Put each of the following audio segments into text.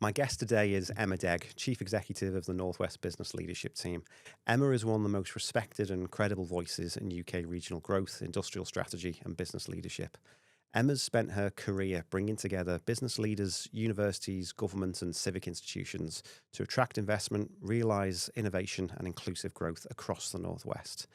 My guest today is Emma Degg, Chief Executive of the Northwest Business Leadership Team. Emma is one of the most respected and credible voices in UK regional growth, industrial strategy, and business leadership. Emma's spent her career bringing together business leaders, universities, government, and civic institutions to attract investment, realise innovation, and inclusive growth across the Northwest.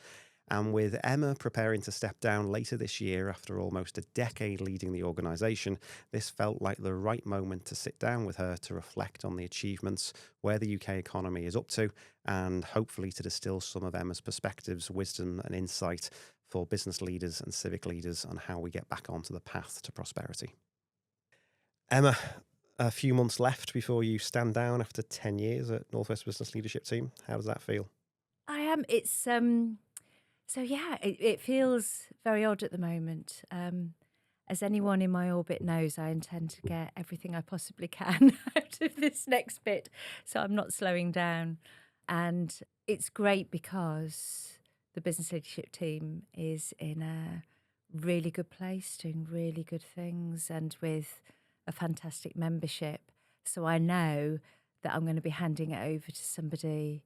And with Emma preparing to step down later this year after almost a decade leading the organisation, this felt like the right moment to sit down with her to reflect on the achievements, where the UK economy is up to, and hopefully to distill some of Emma's perspectives, wisdom and insight for business leaders and civic leaders on how we get back onto the path to prosperity. Emma, a few months left before you stand down after 10 years at Northwest Business Leadership Team. How does that feel? It feels very odd at the moment. As anyone in my orbit knows, I intend to get everything I possibly can out of this next bit, so I'm not slowing down. And it's great because the business leadership team is in a really good place, doing really good things, and with a fantastic membership. So I know that I'm going to be handing it over to somebody,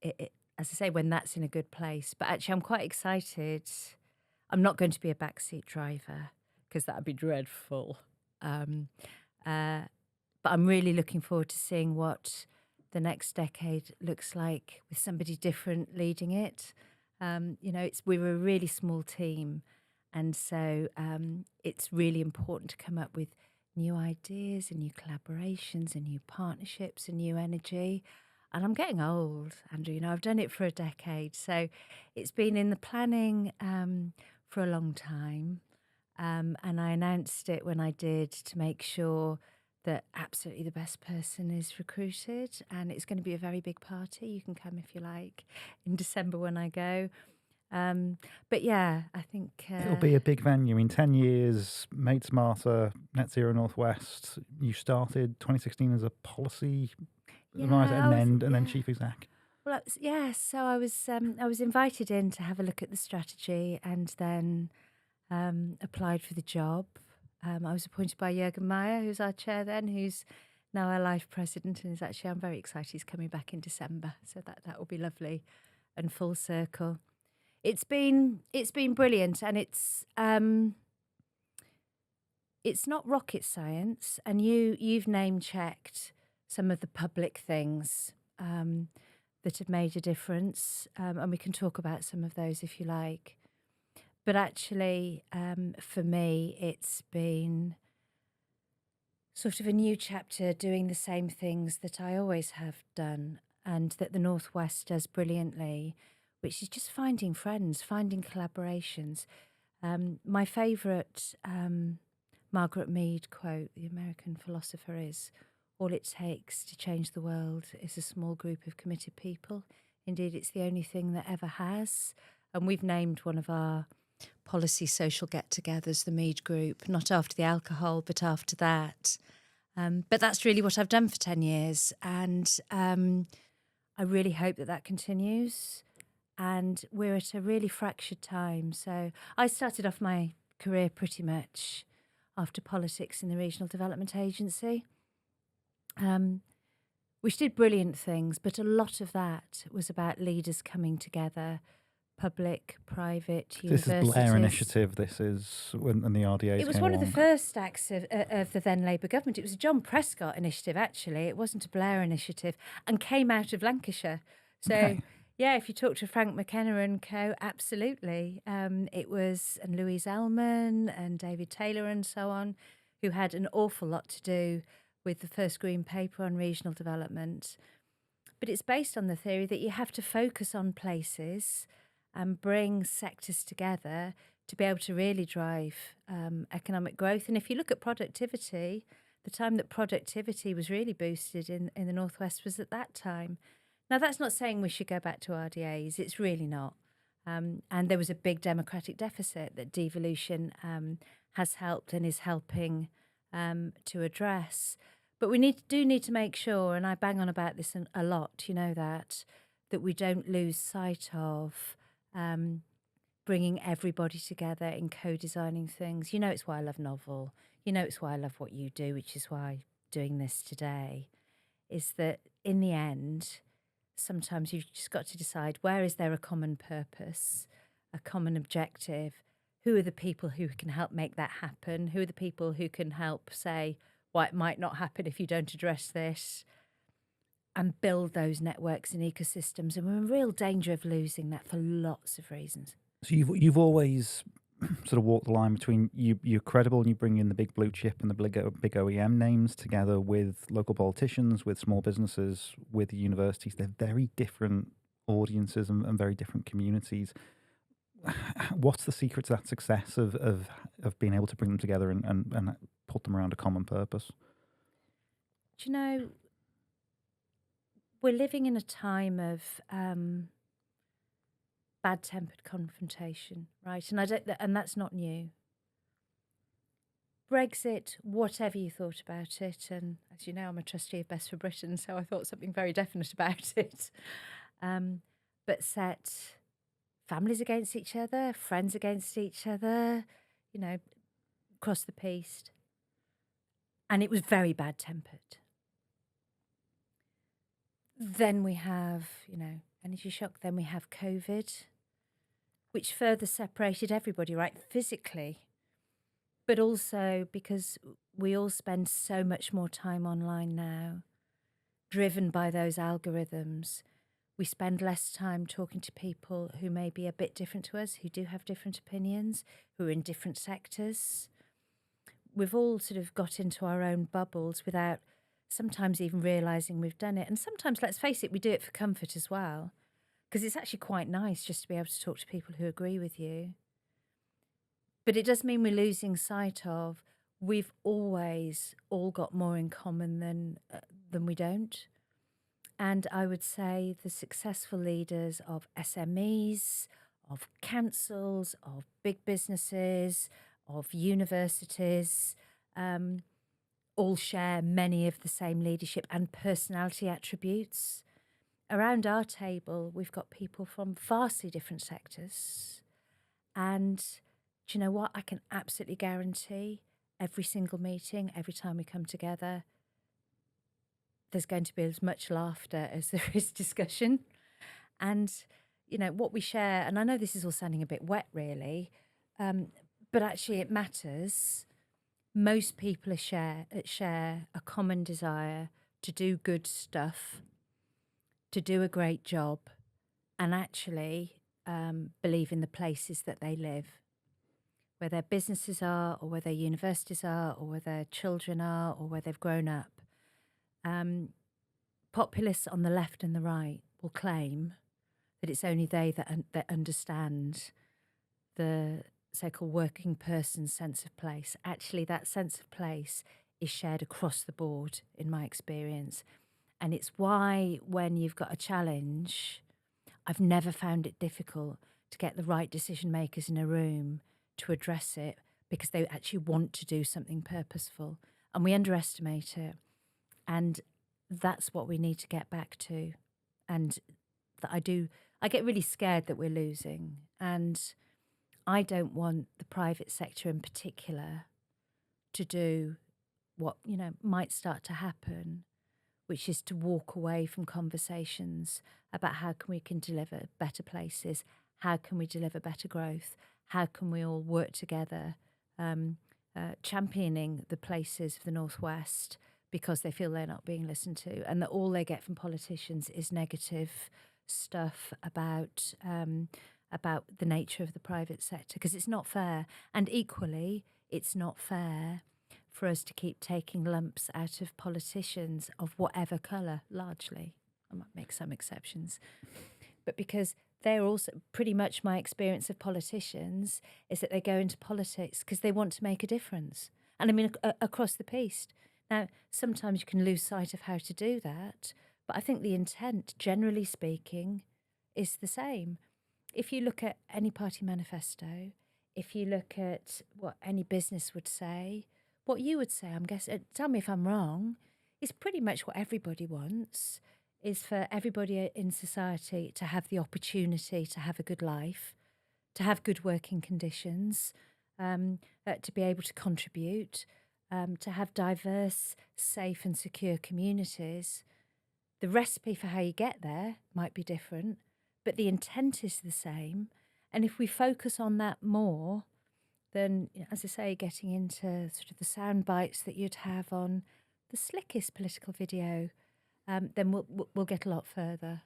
as I say, when that's in a good place. But actually, I'm quite excited. I'm not going to be a backseat driver because that would be dreadful. But I'm really looking forward to seeing what the next decade looks like with somebody different leading it. We were a really small team, and so it's really important to come up with new ideas and new collaborations and new partnerships and new energy. And I'm getting old, Andrew. I've done it for a decade. So it's been in the planning for a long time. And I announced it when I did to make sure that absolutely the best person is recruited. And it's going to be a very big party. You can come if you like in December when I go. But yeah, I think it'll be a big venue. In 10 years, Made Smarter, Net Zero Northwest. You started 2016 as a policy advisor and then chief exec. Well, so I was invited in to have a look at the strategy and then applied for the job. I was appointed by Jürgen Meyer, who's our chair then, who's now our life president, and I'm very excited he's coming back in December, so that will be lovely and full circle. It's been brilliant, and it's not rocket science, and you've name checked some of the public things that have made a difference, and we can talk about some of those if you like. But actually, for me, it's been sort of a new chapter doing the same things that I always have done and that the Northwest does brilliantly, which is just finding friends, finding collaborations. My favourite Margaret Mead quote, the American philosopher, is, "All it takes to change the world is a small group of committed people." Indeed, it's the only thing that ever has. And we've named one of our policy social get-togethers the Mead Group, not after the alcohol, but after that. But that's really what I've done for 10 years. And I really hope that continues. And we're at a really fractured time. So I started off my career pretty much after politics in the Regional Development Agency, which did brilliant things, but a lot of that was about leaders coming together, public, private, universities. This is Blair Initiative, this is when the RDAs It was came one along. of the first acts of the then Labour government. It was a John Prescott initiative, actually. It wasn't a Blair initiative, and came out of Lancashire. So, okay. Yeah, if you talk to Frank McKenna and co, absolutely. It was, and Louise Ellman and David Taylor and so on, who had an awful lot to do with the first Green Paper on regional development. But it's based on the theory that you have to focus on places and bring sectors together to be able to really drive economic growth. And if you look at productivity, the time that productivity was really boosted in the Northwest was at that time. Now, that's not saying we should go back to RDAs. It's really not. And there was a big democratic deficit that devolution has helped and is helping to address. But we do need to make sure, and I bang on about this a lot, that we don't lose sight of bringing everybody together in co-designing things. It's why I love Novel. It's why I love what you do, which is why I'm doing this today. is that in the end, sometimes you've just got to decide, where is there a common purpose, a common objective? Who are the people who can help make that happen? Who are the people who can help say, well, it might not happen if you don't address this, and build those networks and ecosystems? And we're in real danger of losing that for lots of reasons. So you've always sort of walked the line between you're credible and you bring in the big blue chip and the big OEM names together with local politicians, with small businesses, with the universities. They're very different audiences and very different communities. What's the secret to that success of being able to bring them together and put them around a common purpose? Do you know, we're living in a time of bad-tempered confrontation, right? And that's not new. Brexit, whatever you thought about it, and as you know, I'm a trustee of Best for Britain, so I thought something very definite about it. But set families against each other, friends against each other, you know, across the piece. And it was very bad-tempered. Then we have, you know, energy shock. Then we have COVID, which further separated everybody, right, physically, but also because we all spend so much more time online now, driven by those algorithms. We spend less time talking to people who may be a bit different to us, who do have different opinions, who are in different sectors. We've all sort of got into our own bubbles without sometimes even realising we've done it. And sometimes, let's face it, we do it for comfort as well, because it's actually quite nice just to be able to talk to people who agree with you. But it does mean we're losing sight of we've always all got more in common than we don't. And I would say the successful leaders of SMEs, of councils, of big businesses, of universities, all share many of the same leadership and personality attributes. Around our table, we've got people from vastly different sectors. And do you know what? I can absolutely guarantee every single meeting, every time we come together, there's going to be as much laughter as there is discussion. And, you know, what we share, and I know this is all sounding a bit wet, really, but actually it matters. Most people share a common desire to do good stuff, to do a great job, and actually believe in the places that they live, where their businesses are, or where their universities are, or where their children are, or where they've grown up. Populists on the left and the right will claim that it's only they that understand the so-called working person's sense of place. Actually, that sense of place is shared across the board, in my experience. And it's why when you've got a challenge, I've never found it difficult to get the right decision makers in a room to address it, because they actually want to do something purposeful. And we underestimate it. And that's what we need to get back to. And that I get really scared that we're losing. And I don't want the private sector in particular to do what, you know, might start to happen, which is to walk away from conversations about how we can deliver better places, how can we deliver better growth, how can we all work together, championing the places of the Northwest because they feel they're not being listened to, and that all they get from politicians is negative stuff about the nature of the private sector, because it's not fair. And equally, it's not fair for us to keep taking lumps out of politicians of whatever colour, largely. I might make some exceptions. But because they're also, pretty much my experience of politicians is that they go into politics because they want to make a difference. And I mean, across the piece. Now, sometimes you can lose sight of how to do that, but I think the intent, generally speaking, is the same. If you look at any party manifesto, if you look at what any business would say, what you would say, I'm guessing, tell me if I'm wrong, is pretty much what everybody wants, is for everybody in society to have the opportunity to have a good life, to have good working conditions, to be able to contribute, to have diverse, safe and secure communities, The recipe for how you get there might be different, but the intent is the same. And if we focus on that more, then, as I say, getting into sort of the sound bites that you'd have on the slickest political video, then we'll get a lot further.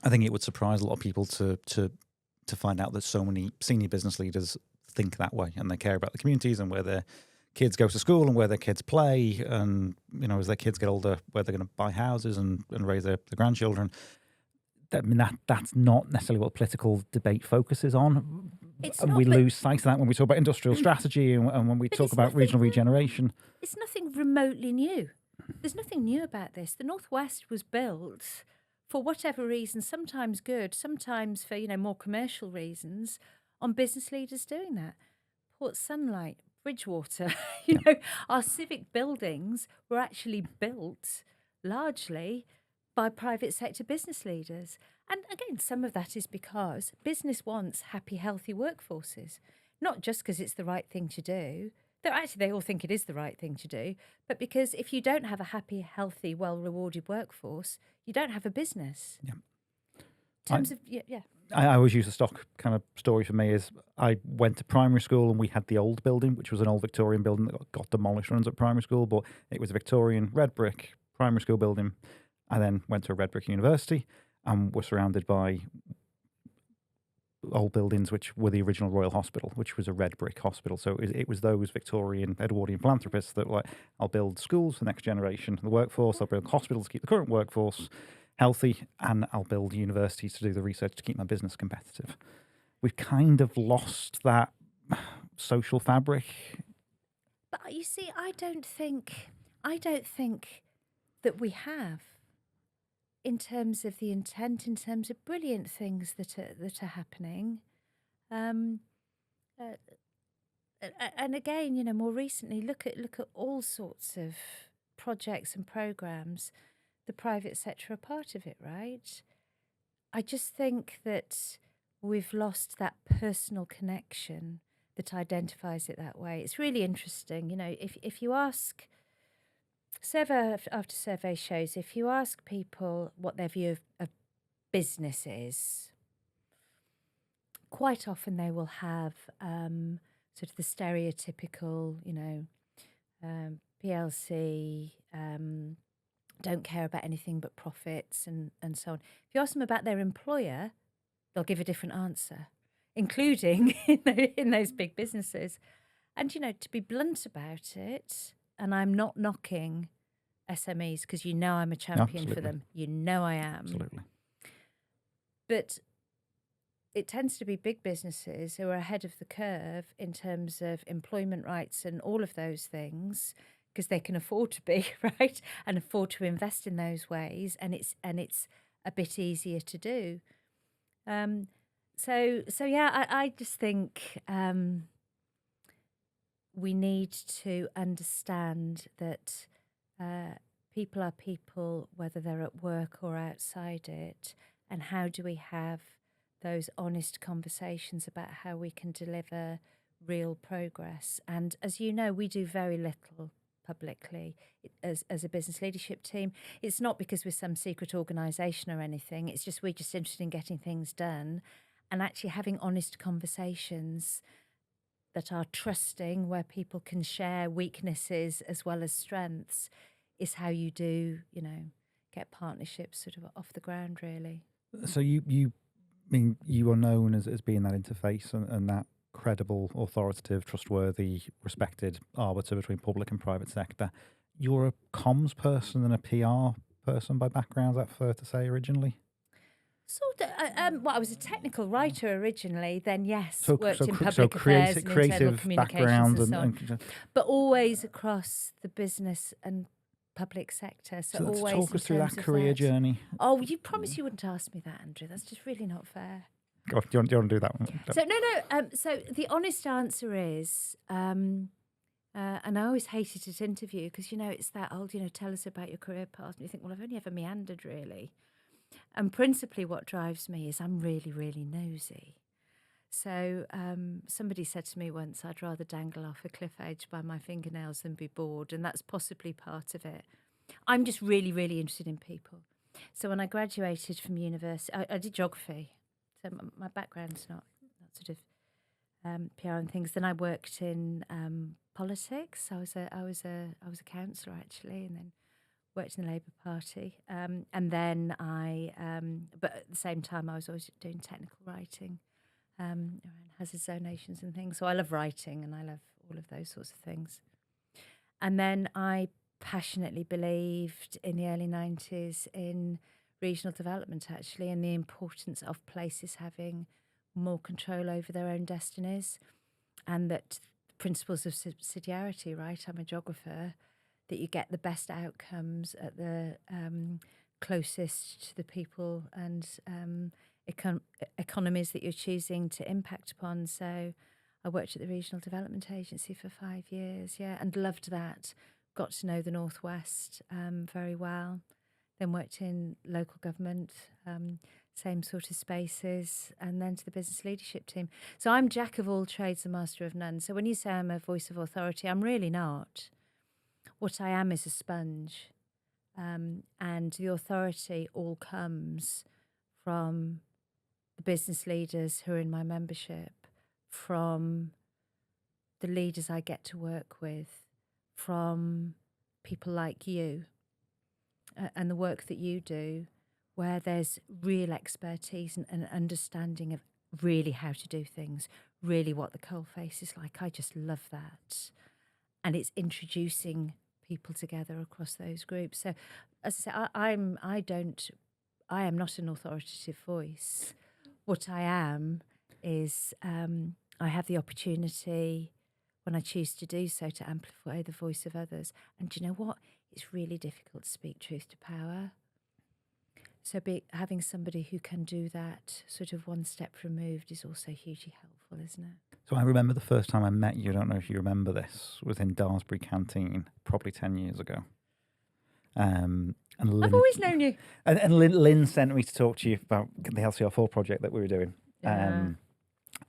I think it would surprise a lot of people to find out that so many senior business leaders think that way, and they care about the communities and where their kids go to school and where their kids play, and as their kids get older, where they're going to buy houses and raise their grandchildren. I mean, that's not necessarily what political debate focuses on. And we lose sight of that when we talk about industrial strategy and when we talk about regional regeneration. It's nothing remotely new. There's nothing new about this. The Northwest was built for whatever reason, sometimes good, sometimes for, more commercial reasons, on business leaders doing that. Port Sunlight, Bridgewater, our civic buildings were actually built largely by private sector business leaders. And again, some of that is because business wants happy, healthy workforces, not just because it's the right thing to do. Though actually they all think it is the right thing to do, but because if you don't have a happy, healthy, well-rewarded workforce, you don't have a business. Yeah. In terms of, I always use the stock kind of story for me is I went to primary school and we had the old building, which was an old Victorian building that got demolished when I was at primary school, but it was a Victorian red brick primary school building. I then went to a red brick university and were surrounded by old buildings which were the original Royal Hospital, which was a red brick hospital. So it was those Victorian Edwardian philanthropists that were like, I'll build schools for the next generation, the workforce, I'll build hospitals to keep the current workforce healthy, and I'll build universities to do the research to keep my business competitive. We've kind of lost that social fabric. But you see, I don't think that we have, in terms of the intent, in terms of brilliant things that are happening. And again, more recently, look at all sorts of projects and programs. The private sector are part of it, right? I just think that we've lost that personal connection that identifies it that way. It's really interesting, if you ask, survey after survey shows, if you ask people what their view of business is, quite often they will have sort of the stereotypical, PLC, don't care about anything but profits and so on. If you ask them about their employer, they'll give a different answer, including in those big businesses. And, to be blunt about it, and I'm not knocking SMEs because I'm a champion for them. I am. Absolutely. But it tends to be big businesses who are ahead of the curve in terms of employment rights and all of those things, because they can afford to be, right, and afford to invest in those ways, and it's a bit easier to do. I just think we need to understand that people are people, whether they're at work or outside it, and how do we have those honest conversations about how we can deliver real progress. And as you know, we do very little publicly as a business leadership team. It's not because we're some secret organisation or anything. It's just we're just interested in getting things done and actually having honest conversations that are trusting, where people can share weaknesses as well as strengths, is how you do, get partnerships sort of off the ground, really. So you are known as being that interface and that credible, authoritative, trustworthy, respected arbiter between public and private sector. You're a comms person and a PR person by background, is that fair to say originally? Sort of. I was a technical writer originally, then yes, worked in public so affairs and internal creative communications background and so on. But always across the business and public sector. So always talk us through that career that journey. Oh, you promised you wouldn't ask me that, Andrew. That's just really not fair. Go on, do you want to do that one? So no. So the honest answer is, and I always hated this interview because it's that old, tell us about your career path, and you think, well, I've only ever meandered really. And principally, what drives me is I'm really, really nosy. So somebody said to me once, I'd rather dangle off a cliff edge by my fingernails than be bored, and that's possibly part of it. I'm just really, really interested in people. So when I graduated from university, I did geography. So my background's not sort of PR and things. Then I worked in politics. I was a councillor actually, and then worked in the Labour Party. And then but at the same time, I was always doing technical writing around hazard zonations and things. So I love writing, and I love all of those sorts of things. And then I passionately believed in the early 90s in regional development, actually, and the importance of places having more control over their own destinies, and that principles of subsidiarity, right? I'm a geographer, that you get the best outcomes at the closest to the people and economies that you're choosing to impact upon. So I worked at the Regional Development Agency for 5 years, and loved that. Got to know the Northwest very well. Then worked in local government, same sort of spaces, and then to the business leadership team. So I'm jack of all trades and master of none. So when you say I'm a voice of authority, I'm really not. What I am is a sponge. And the authority all comes from the business leaders who are in my membership, from the leaders I get to work with, from people like you, and the work that you do, where there's real expertise and an understanding of really how to do things, really what the coalface is like. I just love that. And it's introducing people together across those groups. So, as I say, I am not an authoritative voice. What I am is I have the opportunity, when I choose to do so, to amplify the voice of others. And do you know what? It's really difficult to speak truth to power. So having somebody who can do that sort of one step removed is also hugely helpful, isn't it? So I remember the first time I met you, I don't know if you remember this, was in Daresbury Canteen, probably 10 years ago. And Lynn, I've always known you. And Lynn sent me to talk to you about the LCR4 project that we were doing. Yeah.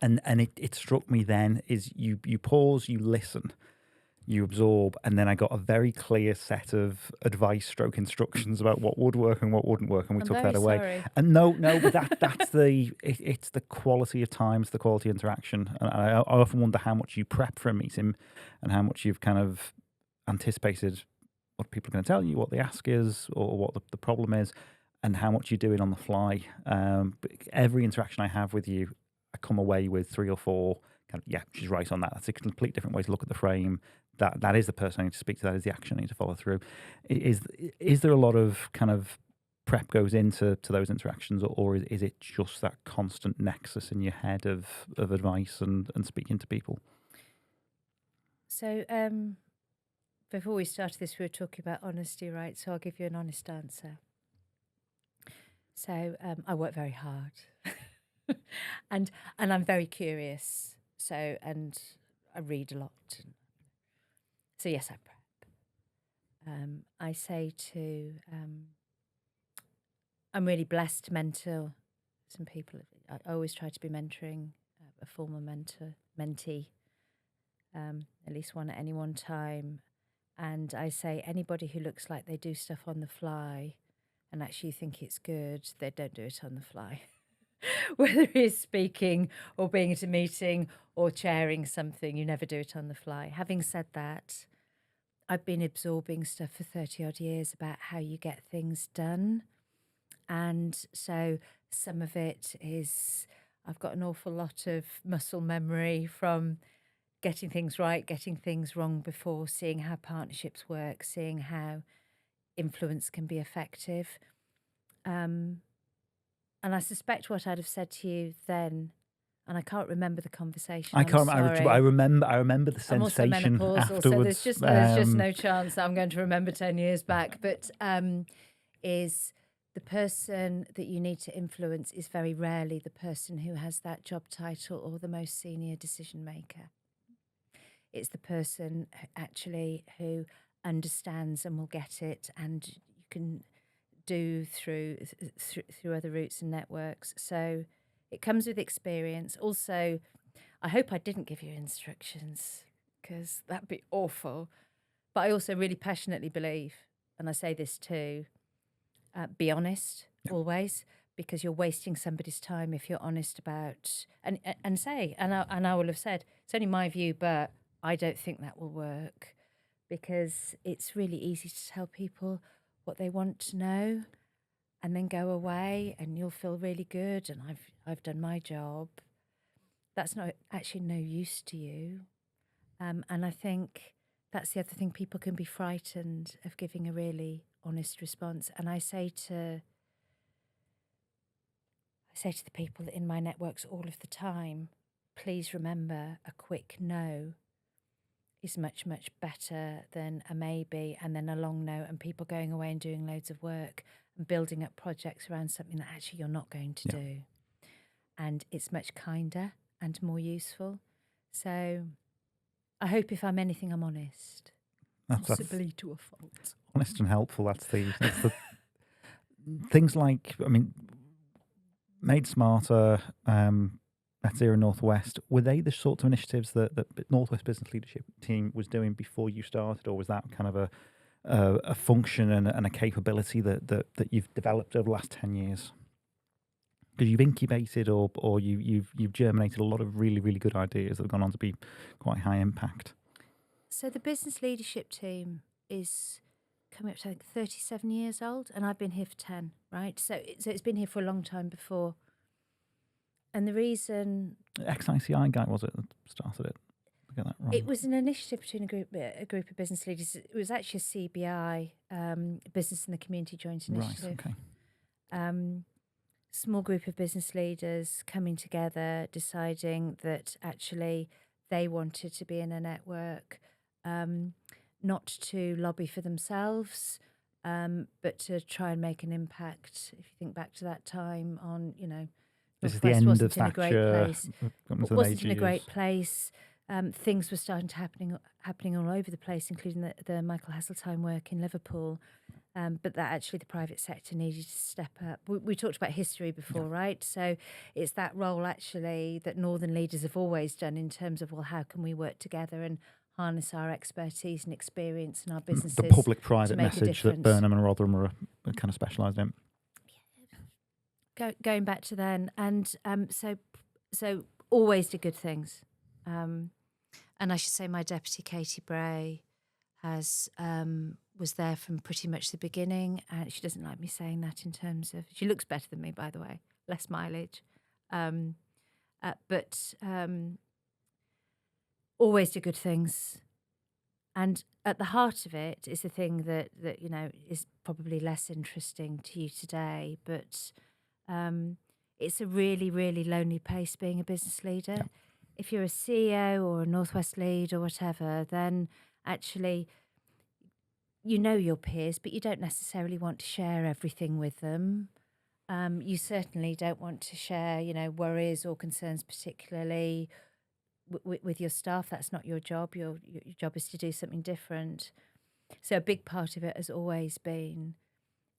And it struck me then is you pause, you listen, you absorb, and then I got a very clear set of advice stroke instructions about what would work and what wouldn't work, and we took that away. Sorry. And no, but that's it's the quality of time, it's the quality of interaction. And I often wonder how much you prep for a meeting and how much you've kind of anticipated what people are going to tell you, what the ask is, or what the problem is, and how much you're doing on the fly. But every interaction I have with you, I come away with 3 or 4 kind of, she's right on that. That's a complete different way to look at the frame. That is the person I need to speak to. That is the action I need to follow through. Is there a lot of kind of prep goes into those interactions, or is it just that constant nexus in your head of advice and speaking to people? So before we started this, we were talking about honesty, right? So I'll give you an honest answer. So I work very hard, and I'm very curious. So, and I read a lot. So yes, I prep. I say to, I'm really blessed to mentor some people. I always try to be mentoring a former mentee, at least one at any one time. And I say anybody who looks like they do stuff on the fly and actually think it's good, they don't do it on the fly. Whether it's speaking or being at a meeting or chairing something, you never do it on the fly. Having said that, I've been absorbing stuff for 30 odd years about how you get things done. And so some of it is, I've got an awful lot of muscle memory from getting things right, getting things wrong before, seeing how partnerships work, seeing how influence can be effective. And I suspect what I'd have said to you then, and I can't remember the conversation. I remember the sensation I'm also menopausal, afterwards. so there's just no chance that I'm going to remember 10 years back. But is the person that you need to influence is very rarely the person who has that job title or the most senior decision maker. It's the person actually who understands and will get it, and you can do through other routes and networks. So it comes with experience. Also, I hope I didn't give you instructions, because that'd be awful. But I also really passionately believe, and I say this too, Be honest always, because you're wasting somebody's time if you're honest about and say, and I will have said, it's only my view, but I don't think that will work, because it's really easy to tell people what they want to know and then go away and you'll feel really good and I've done my job. That's not actually no use to you. And I think that's the other thing, people can be frightened of giving a really honest response. And I say to the people in my networks all of the time, please remember a quick no is much, much better than a maybe and then a long no, and people going away and doing loads of work and building up projects around something that actually you're not going to do. And it's much kinder and more useful. So I hope if I'm anything, I'm honest. Possibly to a fault. Honest and helpful, that's the things like, I mean, Made Smarter, Net Zero Northwest, were they the sorts of initiatives that Northwest Business Leadership Team was doing before you started, or was that kind of a function and a capability that you've developed over the last 10 years? Because you've incubated or you've germinated a lot of really, really good ideas that have gone on to be quite high impact. So the business leadership team is coming up to, I think, 37 years old, and I've been here for 10, right? So it's been here for a long time before. And the reason... XICI guy, was it, that started it? I get that wrong. It was an initiative between a group of business leaders. It was actually a CBI, Business and the Community Joint Initiative. Right, okay. Small group of business leaders coming together, deciding that actually they wanted to be in a network, not to lobby for themselves, but to try and make an impact. If you think back to that time on, This is the end of wasn't in a great Thatcher. place. Wasn't in a great place. Things were starting to happening all over the place, including the Michael Hasseltine work in Liverpool. But that actually the private sector needed to step up. We talked about history before, right? So it's that role actually that Northern leaders have always done in terms of, well, how can we work together and harness our expertise and experience and our businesses. The public-private message that Burnham and Rotherham are kind of specialised in. Going back to then, and so always did good things. And I should say my deputy, Katie Bray, was there from pretty much the beginning. And she doesn't like me saying that in terms of... She looks better than me, by the way. Less mileage. But always do good things. And at the heart of it is the thing that is probably less interesting to you today. But it's a really, really lonely place being a business leader. Yeah. If you're a CEO or a Northwest lead or whatever, then actually... you know your peers, but you don't necessarily want to share everything with them. You certainly don't want to share, worries or concerns, particularly with your staff. That's not your job. Your job is to do something different. So a big part of it has always been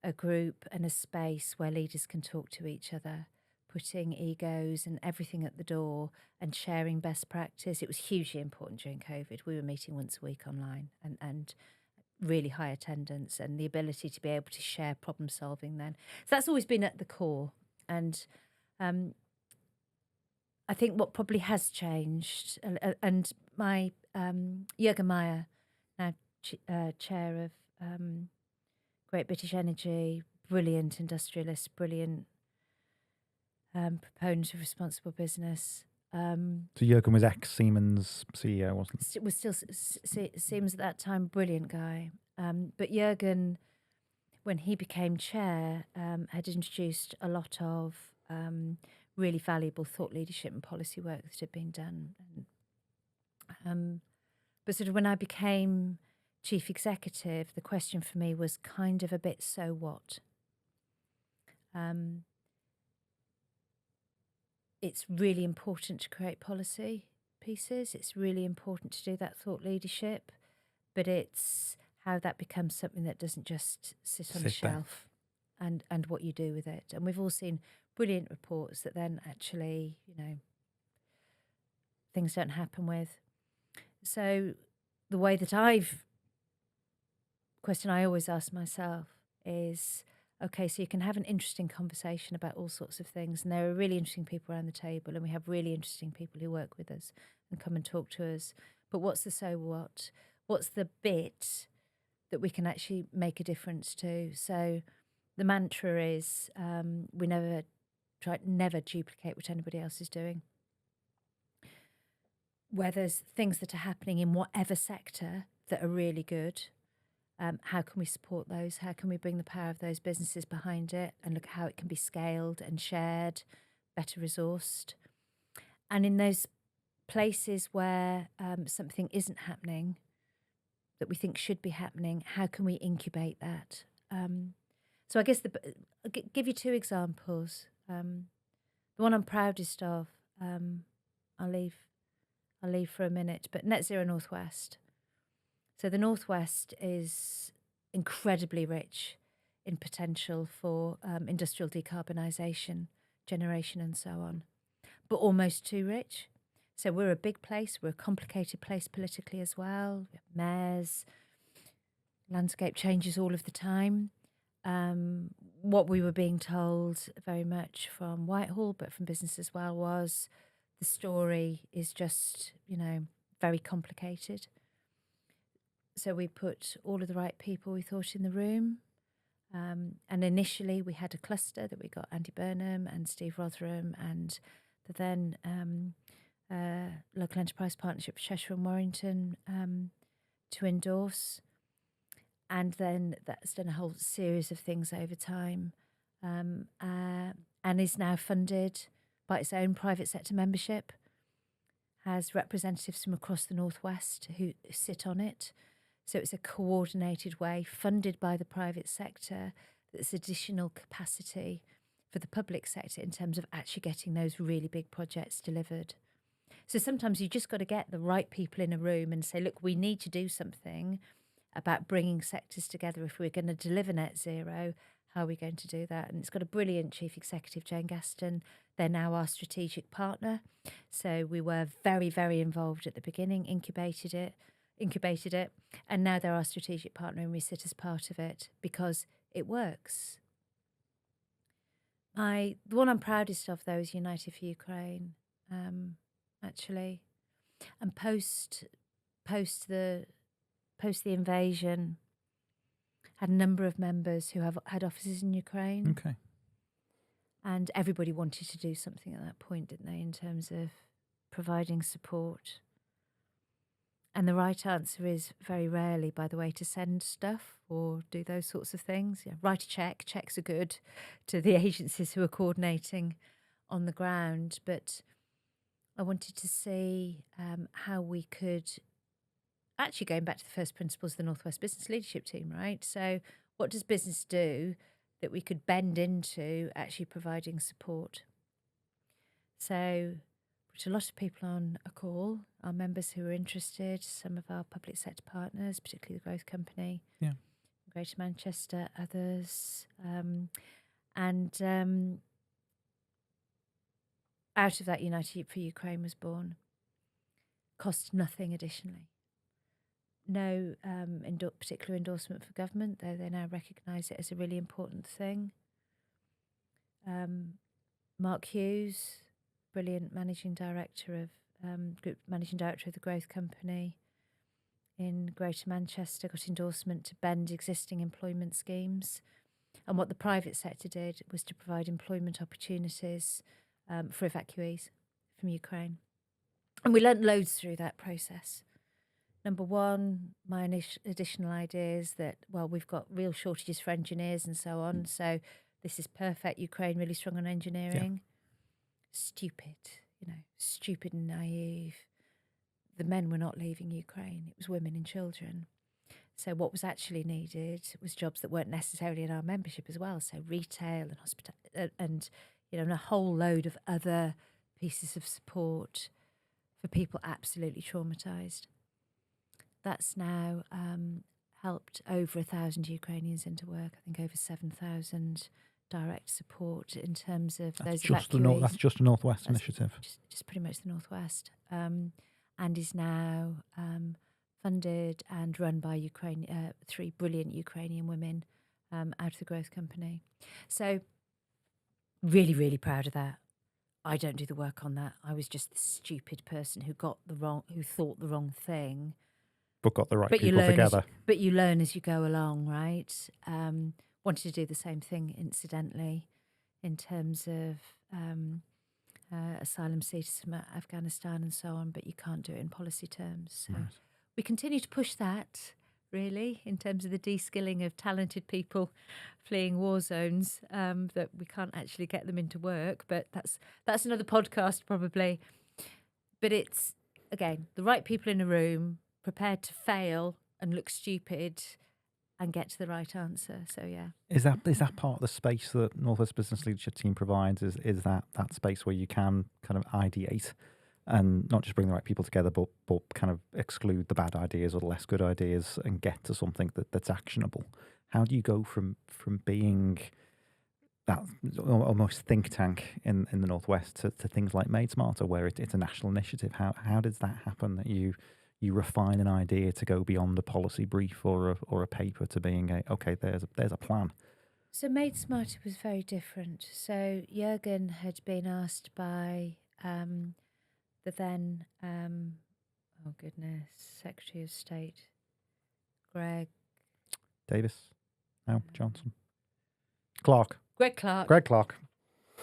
a group and a space where leaders can talk to each other, putting egos and everything at the door and sharing best practice. It was hugely important during COVID. We were meeting once a week online and really high attendance and the ability to be able to share problem solving then. So that's always been at the core. And I think what probably has changed, and my Jürgen Meyer, now chair of Great British Energy, brilliant industrialist, brilliant proponent of responsible business. So Jürgen was ex-Siemens CEO, wasn't he? It was still Siemens at that time, brilliant guy. But Jürgen, when he became chair, had introduced a lot of really valuable thought leadership and policy work that had been done. But sort of when I became chief executive, the question for me was kind of a bit, so what? It's really important to create policy pieces. It's really important to do that thought leadership, but it's how that becomes something that doesn't just sit on the shelf and what you do with it. And we've all seen brilliant reports that then actually, things don't happen with. So the way that question I always ask myself is, okay, so you can have an interesting conversation about all sorts of things, and there are really interesting people around the table, and we have really interesting people who work with us and come and talk to us. But what's the so what? What's the bit that we can actually make a difference to? So the mantra is we never duplicate what anybody else is doing. Where there's things that are happening in whatever sector that are really good, how can we support those? How can we bring the power of those businesses behind it and look at how it can be scaled and shared, better resourced? And in those places where something isn't happening that we think should be happening, how can we incubate that? So I guess I'll give you two examples. The one I'm proudest of, I'll leave for a minute, but Net Zero Northwest. So the Northwest is incredibly rich in potential for industrial decarbonisation, generation and so on, but almost too rich. So we're a big place, we're a complicated place politically as well. We have mayors, landscape changes all of the time. What we were being told very much from Whitehall, but from business as well, was the story is just, very complicated. So we put all of the right people we thought in the room. And initially we had a cluster that we got Andy Burnham and Steve Rotherham and the then Local Enterprise Partnership for Cheshire and Warrington to endorse. And then that's done a whole series of things over time and is now funded by its own private sector membership, has representatives from across the Northwest who sit on it. So it's a coordinated way, funded by the private sector, that's additional capacity for the public sector in terms of actually getting those really big projects delivered. So sometimes you just got to get the right people in a room and say, look, we need to do something about bringing sectors together. If we're going to deliver net zero, how are we going to do that? And it's got a brilliant chief executive, Jane Gaston. They're now our strategic partner. So we were very, very involved at the beginning, incubated it, and now they're our strategic partner and we sit as part of it because it works. The one I'm proudest of, though, is United for Ukraine, actually. And post the invasion, had a number of members who have had offices in Ukraine. Okay. And everybody wanted to do something at that point, didn't they, in terms of providing support. And the right answer is very rarely, by the way, to send stuff or do those sorts of things. Yeah, write a check. Checks are good to the agencies who are coordinating on the ground. But I wanted to see how we could, actually going back to the first principles of the Northwest Business Leadership Team, right? So what does business do that we could bend into actually providing support? So put a lot of people on a call, our members who are interested, some of our public sector partners, particularly the Growth Company, Greater Manchester, others. And out of that, United for Ukraine was born. Cost nothing additionally. No particular endorsement for government, though they now recognise it as a really important thing. Mark Hughes, brilliant managing director of the Growth Company in Greater Manchester, got endorsement to bend existing employment schemes. And what the private sector did was to provide employment opportunities for evacuees from Ukraine. And we learnt loads through that process. Number one, my additional idea is that, well, we've got real shortages for engineers and so on. So this is perfect. Ukraine really strong on engineering. Yeah. Stupid and naive. The men were not leaving Ukraine. It was women and children. So what was actually needed was jobs that weren't necessarily in our membership as well. So retail and hospitality and a whole load of other pieces of support for people absolutely traumatised. That's now helped over 1,000 Ukrainians into work. I think over 7,000 direct support in terms of those evacuees. That's just a Northwest initiative. Just pretty much the Northwest, and is now funded and run by 3 brilliant Ukrainian women out of the growth company. So really, really proud of that. I don't do the work on that. I was just the stupid person who thought the wrong thing. But got the right But you people learn together. but you learn as you go along, right? Wanted to do the same thing, incidentally, in terms of asylum seekers from Afghanistan and so on, but you can't do it in policy terms. So Right. we continue to push that, really, in terms of the de-skilling of talented people fleeing war zones, that we can't actually get them into work. But that's another podcast, probably. But it's, again, the right people in a room, prepared to fail and look stupid and get to the right answer. So, yeah. Is that part of the space that Northwest Business Leadership Team provides? Is that space where you can kind of ideate and not just bring the right people together, but kind of exclude the bad ideas or the less good ideas and get to something that's actionable? How do you go from being that almost think tank in the Northwest to things like Made Smarter, where it's a national initiative? How does that happen, that you refine an idea to go beyond a policy brief or a paper to being there's a plan? So Made Smarter was very different. So Jürgen had been asked by the then, Secretary of State, Greg Clark. Greg Clark. Greg Clark.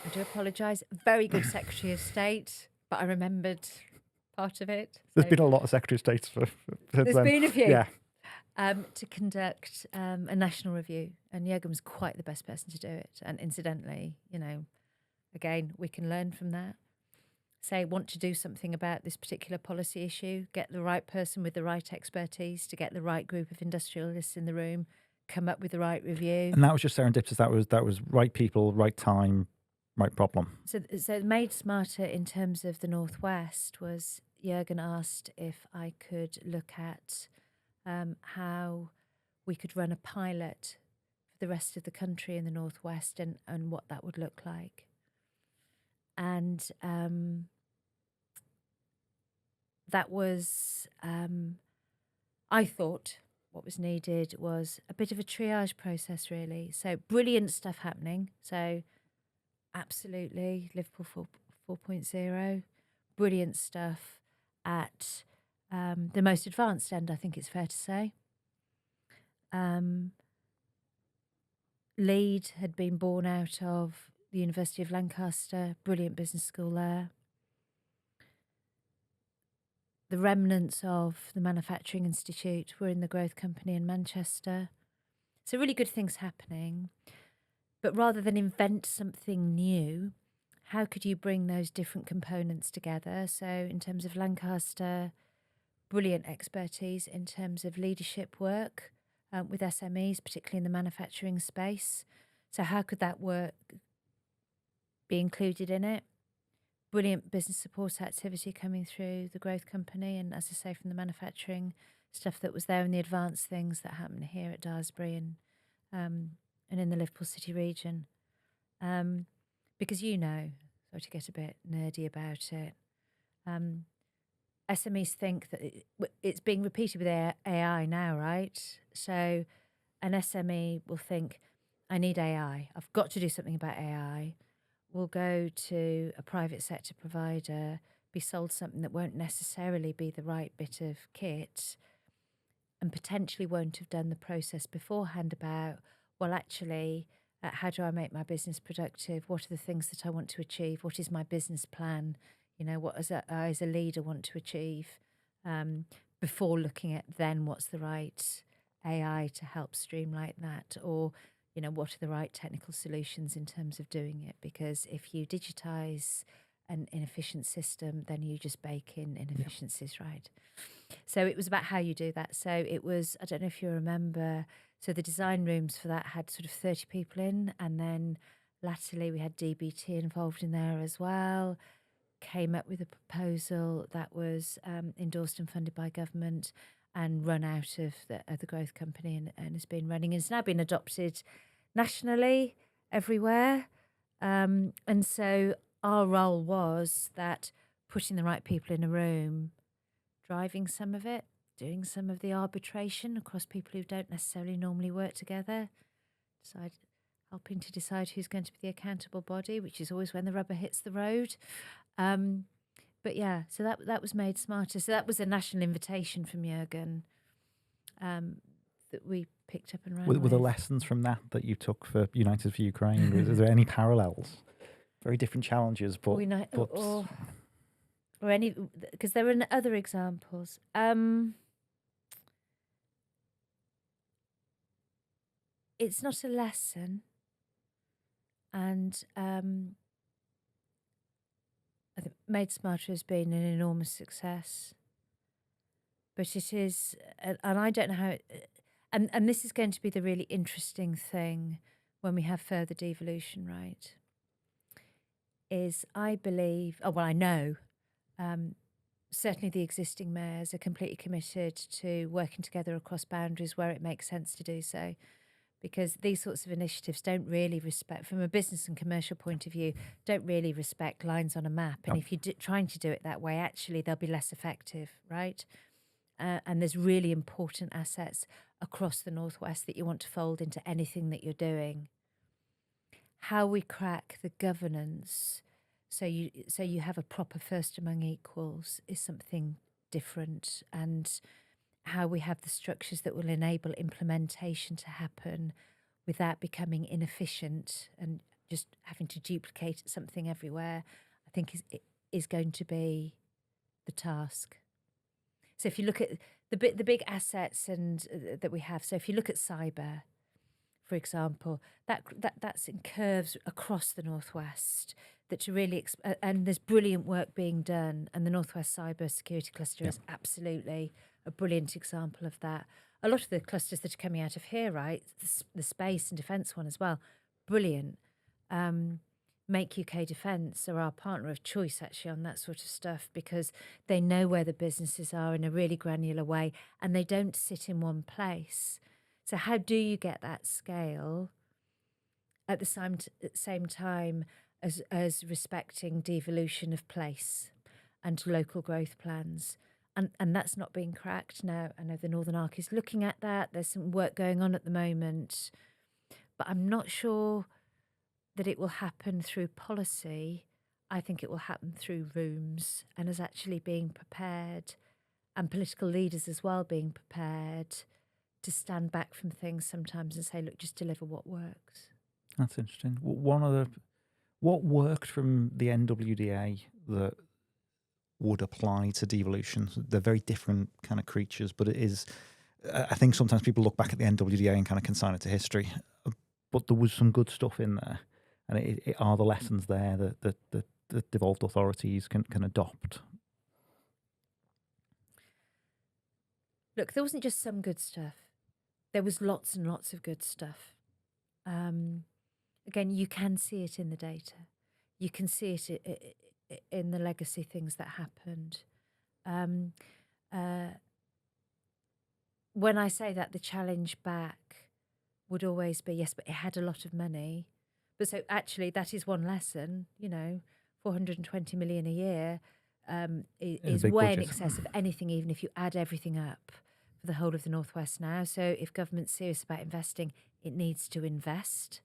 I do apologise. Very good Secretary of State, but I remembered part of it. There's So been a lot of Secretary of States since there's then. been a few. Yeah. To conduct a national review, and Jürgen was quite the best person to do it. And incidentally, again, we can learn from that. Say, want to do something about this particular policy issue, get the right person with the right expertise to get the right group of industrialists in the room, come up with the right review. And that was just serendipitous. That was right people, right time, right problem. So Made Smarter in terms of the Northwest was Jürgen asked if I could look at how we could run a pilot for the rest of the country in the Northwest and what that would look like. And that was, I thought what was needed was a bit of a triage process, really. So brilliant stuff happening. So absolutely, Liverpool 4.0, brilliant stuff at the most advanced end, I think it's fair to say. Lead had been born out of the University of Lancaster, brilliant business school there. The remnants of the Manufacturing Institute were in the Growth Company in Manchester. So really good things happening. But rather than invent something new, how could you bring those different components together? So in terms of Lancaster, brilliant expertise in terms of leadership work with SMEs, particularly in the manufacturing space. So how could that work be included in it? Brilliant business support activity coming through the Growth Company, and as I say, from the manufacturing stuff that was there and the advanced things that happened here at Daresbury and in the Liverpool City region. Because sorry to get a bit nerdy about it, SMEs think that it's being repeated with AI now, right? So an SME will think, I need AI. I've got to do something about AI. Will go to a private sector provider, be sold something that won't necessarily be the right bit of kit, and potentially won't have done the process beforehand about, well, actually, how do I make my business productive? What are the things that I want to achieve? What is my business plan? What I as a leader want to achieve, before looking at then what's the right AI to help streamline that, or what are the right technical solutions in terms of doing it? Because if you digitize an inefficient system, then you just bake in inefficiencies, right? So it was about how you do that. So it was, I don't know if you remember, so the design rooms for that had sort of 30 people in, and then latterly we had DBT involved in there as well. Came up with a proposal that was endorsed and funded by government and run out of the Growth Company and has been running. It's now been adopted nationally everywhere. And so our role was that putting the right people in a room, driving some of it, doing some of the arbitration across people who don't necessarily normally work together, helping to decide who's going to be the accountable body, which is always when the rubber hits the road. But yeah, so that was made smarter. So that was a national invitation from Jürgen that we picked up and ran Were the with. lessons from that you took for United for Ukraine? Is there any parallels? Very different challenges, but or any, because there are other examples. It's not a lesson, and I think Made Smarter has been an enormous success, but it is, and I don't know how, and this is going to be the really interesting thing when we have further devolution, right? Is I believe, I know, certainly the existing mayors are completely committed to working together across boundaries where it makes sense to do so. Because these sorts of initiatives don't really respect, from a business and commercial point of view, don't really respect lines on a map. And if you're trying to do it that way, actually, they'll be less effective, right? And there's really important assets across the Northwest that you want to fold into anything that you're doing. How we crack the governance so you have a proper first among equals is something different, and how we have the structures that will enable implementation to happen without becoming inefficient and just having to duplicate something everywhere, I think is going to be the task. So if you look at the big assets and that we have, so if you look at cyber, for example, that's in curves across the Northwest. That to really and there's brilliant work being done, and the Northwest Cyber Security Cluster is absolutely a brilliant example of that. A lot of the clusters that are coming out of here, right, the space and defence one as well, brilliant. Make UK Defence are our partner of choice actually on that sort of stuff, because they know where the businesses are in a really granular way, and they don't sit in one place. So how do you get that scale at the same time as respecting devolution of place and local growth plans? And that's not being cracked now. I know the Northern Arc is looking at that. There's some work going on at the moment, but I'm not sure that it will happen through policy. I think it will happen through rooms and as actually being prepared, and political leaders as well being prepared to stand back from things sometimes and say, look, just deliver what works. That's interesting. What worked from the NWDA that would apply to devolution? They're very different kind of creatures, but it is, I think sometimes people look back at the NWDA and kind of consign it to history, but there was some good stuff in there, and it are the lessons there that devolved authorities can adopt. Look, there wasn't just some good stuff. There was lots and lots of good stuff. Again, you can see it in the data. You can see it in the legacy things that happened. When I say that, the challenge back would always be, yes, but it had a lot of money. But so actually that is one lesson, 420 million a year is way budget. in excess of anything, even if you add everything up for the whole of the Northwest now. So if government's serious about investing, it needs to invest.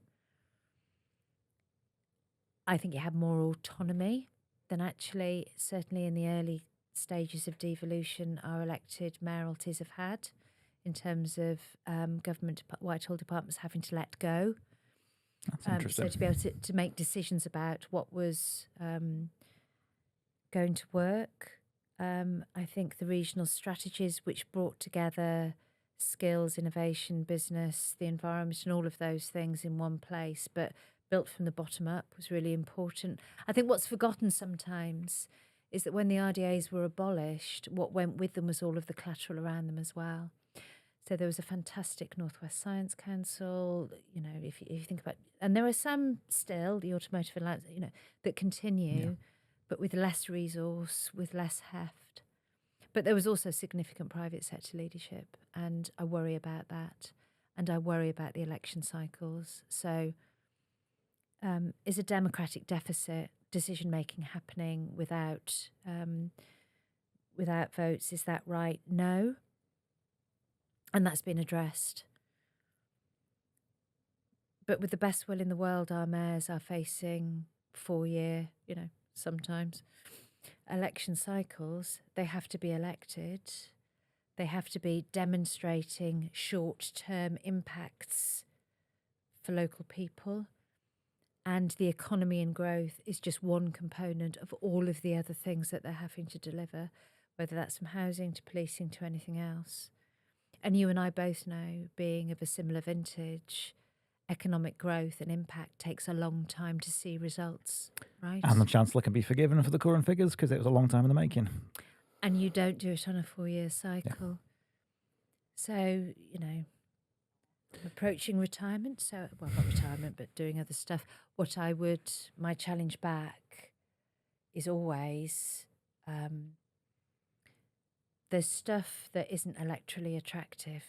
I think you have more autonomy than actually, certainly in the early stages of devolution, our elected mayoralties have had, in terms of government, Whitehall departments having to let go. That's interesting. So to be able to make decisions about what was going to work. I think the regional strategies which brought together skills, innovation, business, the environment, and all of those things in one place, but built from the bottom up, was really important. I think what's forgotten sometimes is that when the RDAs were abolished, what went with them was all of the collateral around them as well. So there was a fantastic Northwest Science Council, if you think about, and there are some still, the Automotive Alliance, that continue, but with less resource, with less heft. But there was also significant private sector leadership, and I worry about that, and I worry about the election cycles. So is a democratic deficit, decision-making happening without votes, is that right? No. And that's been addressed. but with the best will in the world, our mayors are facing 4-year, sometimes election cycles. They have to be elected. They have to be demonstrating short-term impacts for local people. And the economy and growth is just one component of all of the other things that they're having to deliver, whether that's from housing to policing to anything else. And you and I both know, being of a similar vintage, economic growth and impact takes a long time to see results, right? And the Chancellor can be forgiven for the current figures because it was a long time in the making. And you don't do it on a 4-year cycle. Yeah. So, I'm approaching retirement. So, well, not retirement, but doing other stuff. My challenge back is always there's stuff that isn't electorally attractive.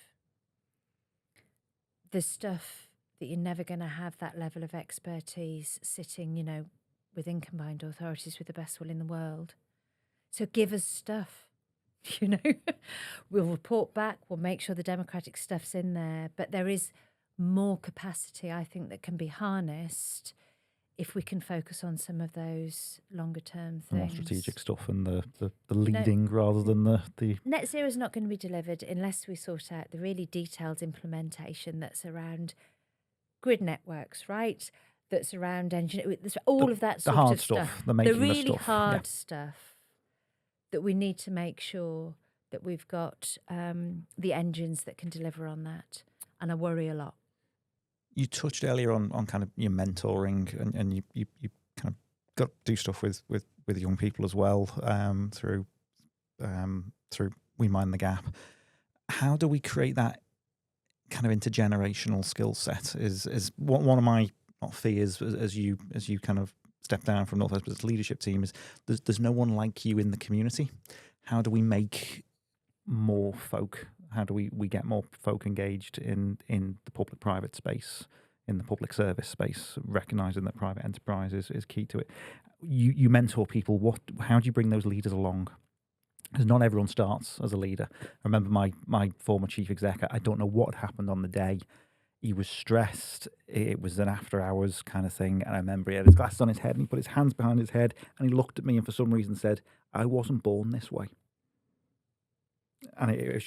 There's stuff that you're never going to have that level of expertise sitting, within combined authorities with the best will in the world. So give us stuff, We'll report back, we'll make sure the democratic stuff's in there, but there is more capacity, I think, that can be harnessed if we can focus on some of those longer term things. The more strategic stuff and the leading rather than the... Net zero is not going to be delivered unless we sort out the really detailed implementation that's around grid networks, right? That's around all of that sort hard of stuff. The really hard stuff that we need to make sure that we've got the engines that can deliver on that. And I worry a lot. You touched earlier on kind of your mentoring and you kind of got to do stuff with young people as well through We Mind the Gap. How do we create that kind of intergenerational skill set? Is one of my fears as you kind of step down from North West Business leadership team is there's no one like you in the community. How do we make more folk? How do we get more folk engaged in the public-private space, in the public service space, recognising that private enterprise is key to it? You mentor people. How do you bring those leaders along? Because not everyone starts as a leader. I remember my former chief exec, I don't know what happened on the day. He was stressed. It was an after-hours kind of thing. And I remember he had his glasses on his head and he put his hands behind his head and he looked at me and for some reason said, "I wasn't born this way." And it was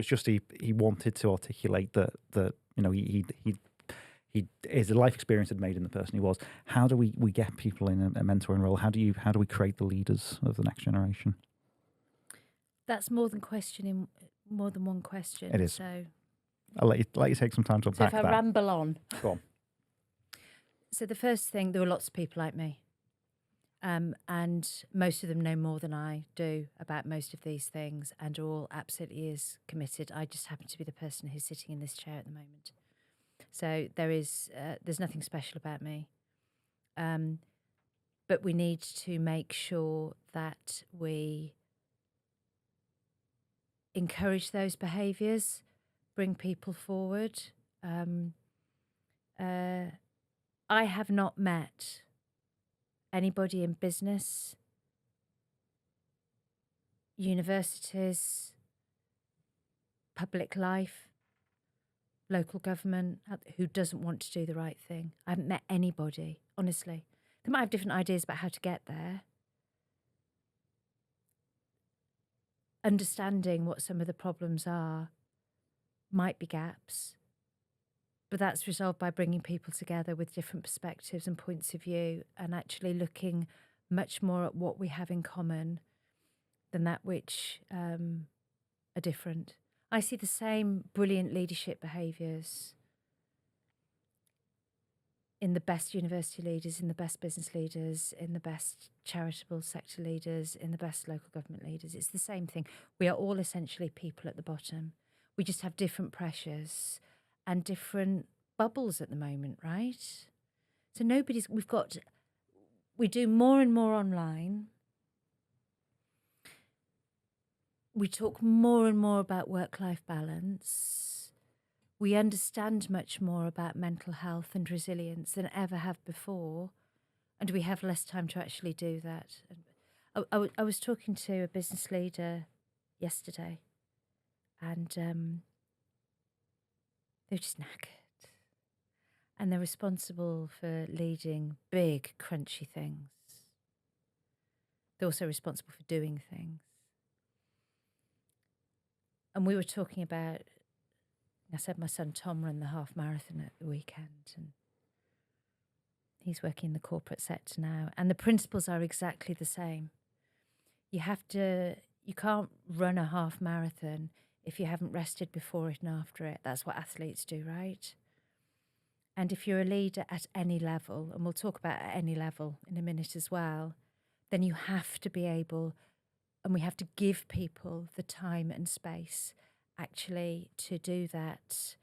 just he wanted to articulate that his life experience had made him the person he was. How do we get people in a mentoring role? How do we create the leaders of the next generation? That's more than one question. It is. So I'll let you take some time to unpack that. So if I ramble on. Go on. So the first thing, there are lots of people like me. And most of them know more than I do about most of these things and are all absolutely as committed. I just happen to be the person who's sitting in this chair at the moment. So there's nothing special about me. But we need to make sure that we encourage those behaviours, bring people forward. I have not met anybody in business, universities, public life, local government, who doesn't want to do the right thing. I haven't met anybody, honestly. They might have different ideas about how to get there. Understanding what some of the problems are might be gaps, but that's resolved by bringing people together with different perspectives and points of view and actually looking much more at what we have in common than that which are different. I see the same brilliant leadership behaviours in the best university leaders, in the best business leaders, in the best charitable sector leaders, in the best local government leaders. It's the same thing. We are all essentially people at the bottom. We just have different pressures and different bubbles at the moment, right? So we do more and more online. We talk more and more about work-life balance. We understand much more about mental health and resilience than ever have before, and we have less time to actually do that. I was talking to a business leader yesterday, and they were just knackered. and they're responsible for leading big, crunchy things. They're also responsible for doing things. And we were talking about, I said my son Tom ran the half marathon at the weekend, and he's working in the corporate sector now. And the principles are exactly the same. You can't run a half marathon if you haven't rested before it and after it. That's what athletes do, right? And if you're a leader at any level, and we'll talk about at any level in a minute as well, then you have to be able, and we have to give people the time and space actually to do that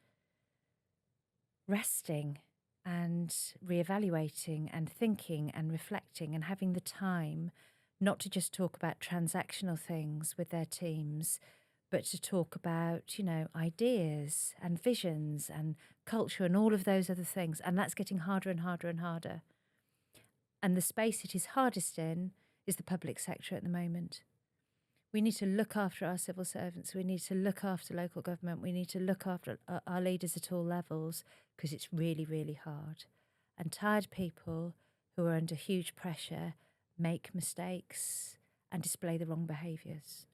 resting and reevaluating and thinking and reflecting and having the time not to just talk about transactional things with their teams, but to talk about, ideas and visions and culture and all of those other things. And that's getting harder and harder and harder. And the space it is hardest in is the public sector at the moment. We need to look after our civil servants. We need to look after local government. We need to look after our leaders at all levels, because it's really, really hard. And tired people who are under huge pressure make mistakes and display the wrong behaviours.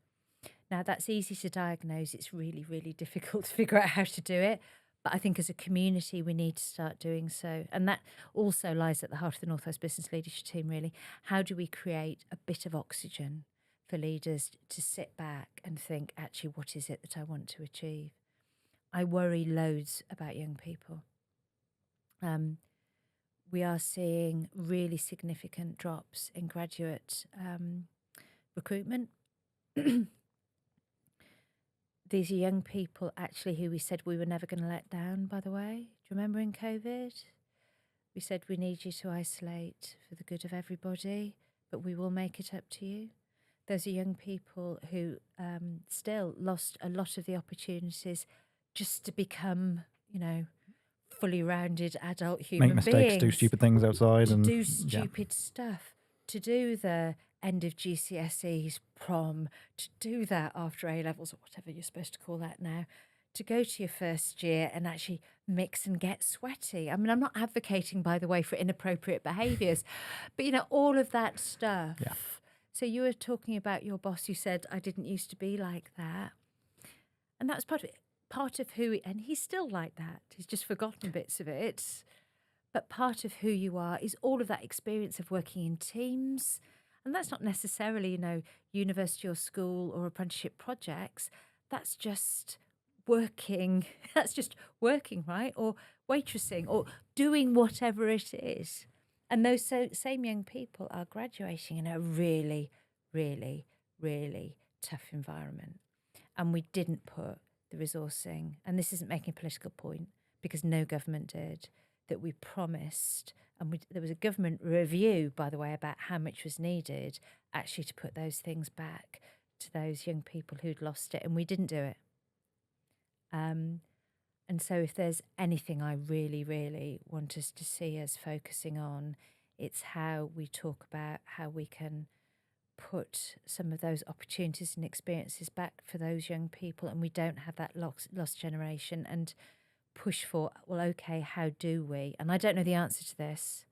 Now, that's easy to diagnose. It's really, really difficult to figure out how to do it. But I think as a community, we need to start doing so. And that also lies at the heart of the North West Business Leadership Team, really. How do we create a bit of oxygen for leaders to sit back and think, actually, what is it that I want to achieve? I worry loads about young people. We are seeing really significant drops in graduate recruitment. These are young people, actually, who we said we were never going to let down, by the way. Do you remember in COVID? We said we need you to isolate for the good of everybody, but we will make it up to you. Those are young people who still lost a lot of the opportunities just to become, fully rounded adult human beings. Make mistakes, do stupid things outside. To do stupid stuff, to do the end of GCSEs, prom, to do that after A-levels or whatever you're supposed to call that now, to go to your first year and actually mix and get sweaty. I mean, I'm not advocating, by the way, for inappropriate behaviours, but, all of that stuff. Yeah. So you were talking about your boss who said, I didn't used to be like that. And that's part of who, and he's still like that. He's just forgotten bits of it. But part of who you are is all of that experience of working in teams. And that's not necessarily, university or school or apprenticeship projects. That's just working. That's just working, right? Or waitressing or doing whatever it is. And those same young people are graduating in a really, really, really tough environment. And we didn't put the resourcing, and this isn't making a political point because no government did, that we promised. And there was a government review, by the way, about how much was needed actually to put those things back to those young people who'd lost it. And we didn't do it. And so if there's anything I really, really want us to see us focusing on, it's how we talk about how we can put some of those opportunities and experiences back for those young people, and we don't have that lost generation, and push for, well, okay, how do we? And I don't know the answer to this.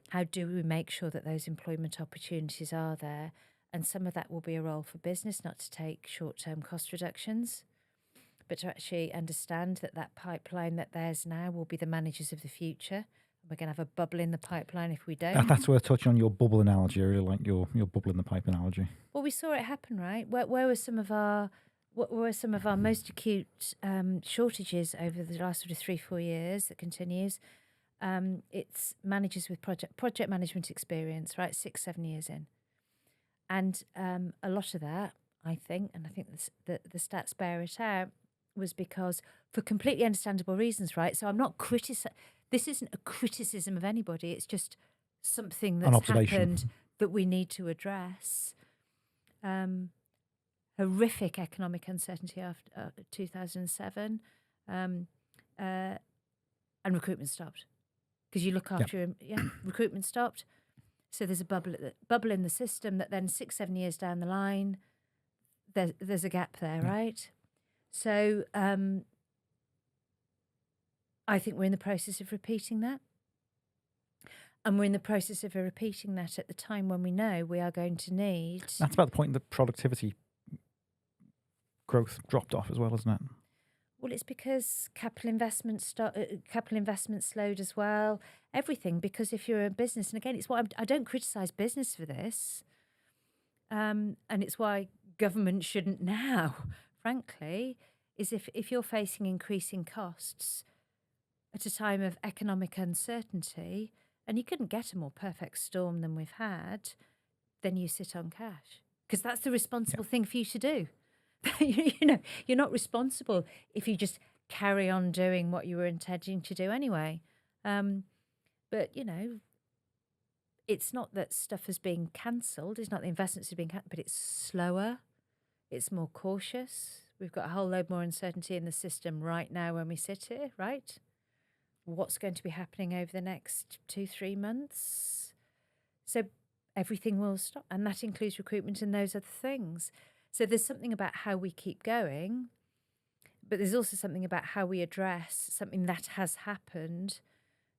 How do we make sure that those employment opportunities are there? And some of that will be a role for business, not to take short-term cost reductions, but to actually understand that pipeline that there's now will be the managers of the future. We're going to have a bubble in the pipeline if we don't. That's worth touching on, your bubble analogy. I really like your bubble in the pipe analogy. Well, we saw it happen, right? Where were some of our most acute shortages over the last sort of 3-4 years that continues? It's managers with project management experience, right? 6-7 years in. And a lot of that, I think the stats bear it out, was because, for completely understandable reasons, right? So I'm not this isn't a criticism of anybody. It's just something that's happened that we need to address. Horrific economic uncertainty after 2007, and recruitment stopped. Because you look after recruitment stopped. So there's a bubble in the system that then 6-7 years down the line, there's a gap there, right? So I think we're in the process of repeating that. And we're in the process of repeating that at the time when we know we are going to need... That's about the point that productivity growth dropped off as well, isn't it? Well, it's because capital investment slowed as well. Everything, because if you're a business, and again, it's why I don't criticise business for this, and it's why government shouldn't now, frankly, is if you're facing increasing costs at a time of economic uncertainty, and you couldn't get a more perfect storm than we've had, then you sit on cash. Because that's the responsible thing for you to do. You know, you're not responsible if you just carry on doing what you were intending to do anyway. But, you know, it's not that stuff is being cancelled. It's not the investments are being cancelled, but it's slower. It's more cautious. We've got a whole load more uncertainty in the system right now when we sit here, right? What's going to be happening over the next 2-3 months? So everything will stop, and that includes recruitment and those other things. So there's something about how we keep going, but there's also something about how we address something that has happened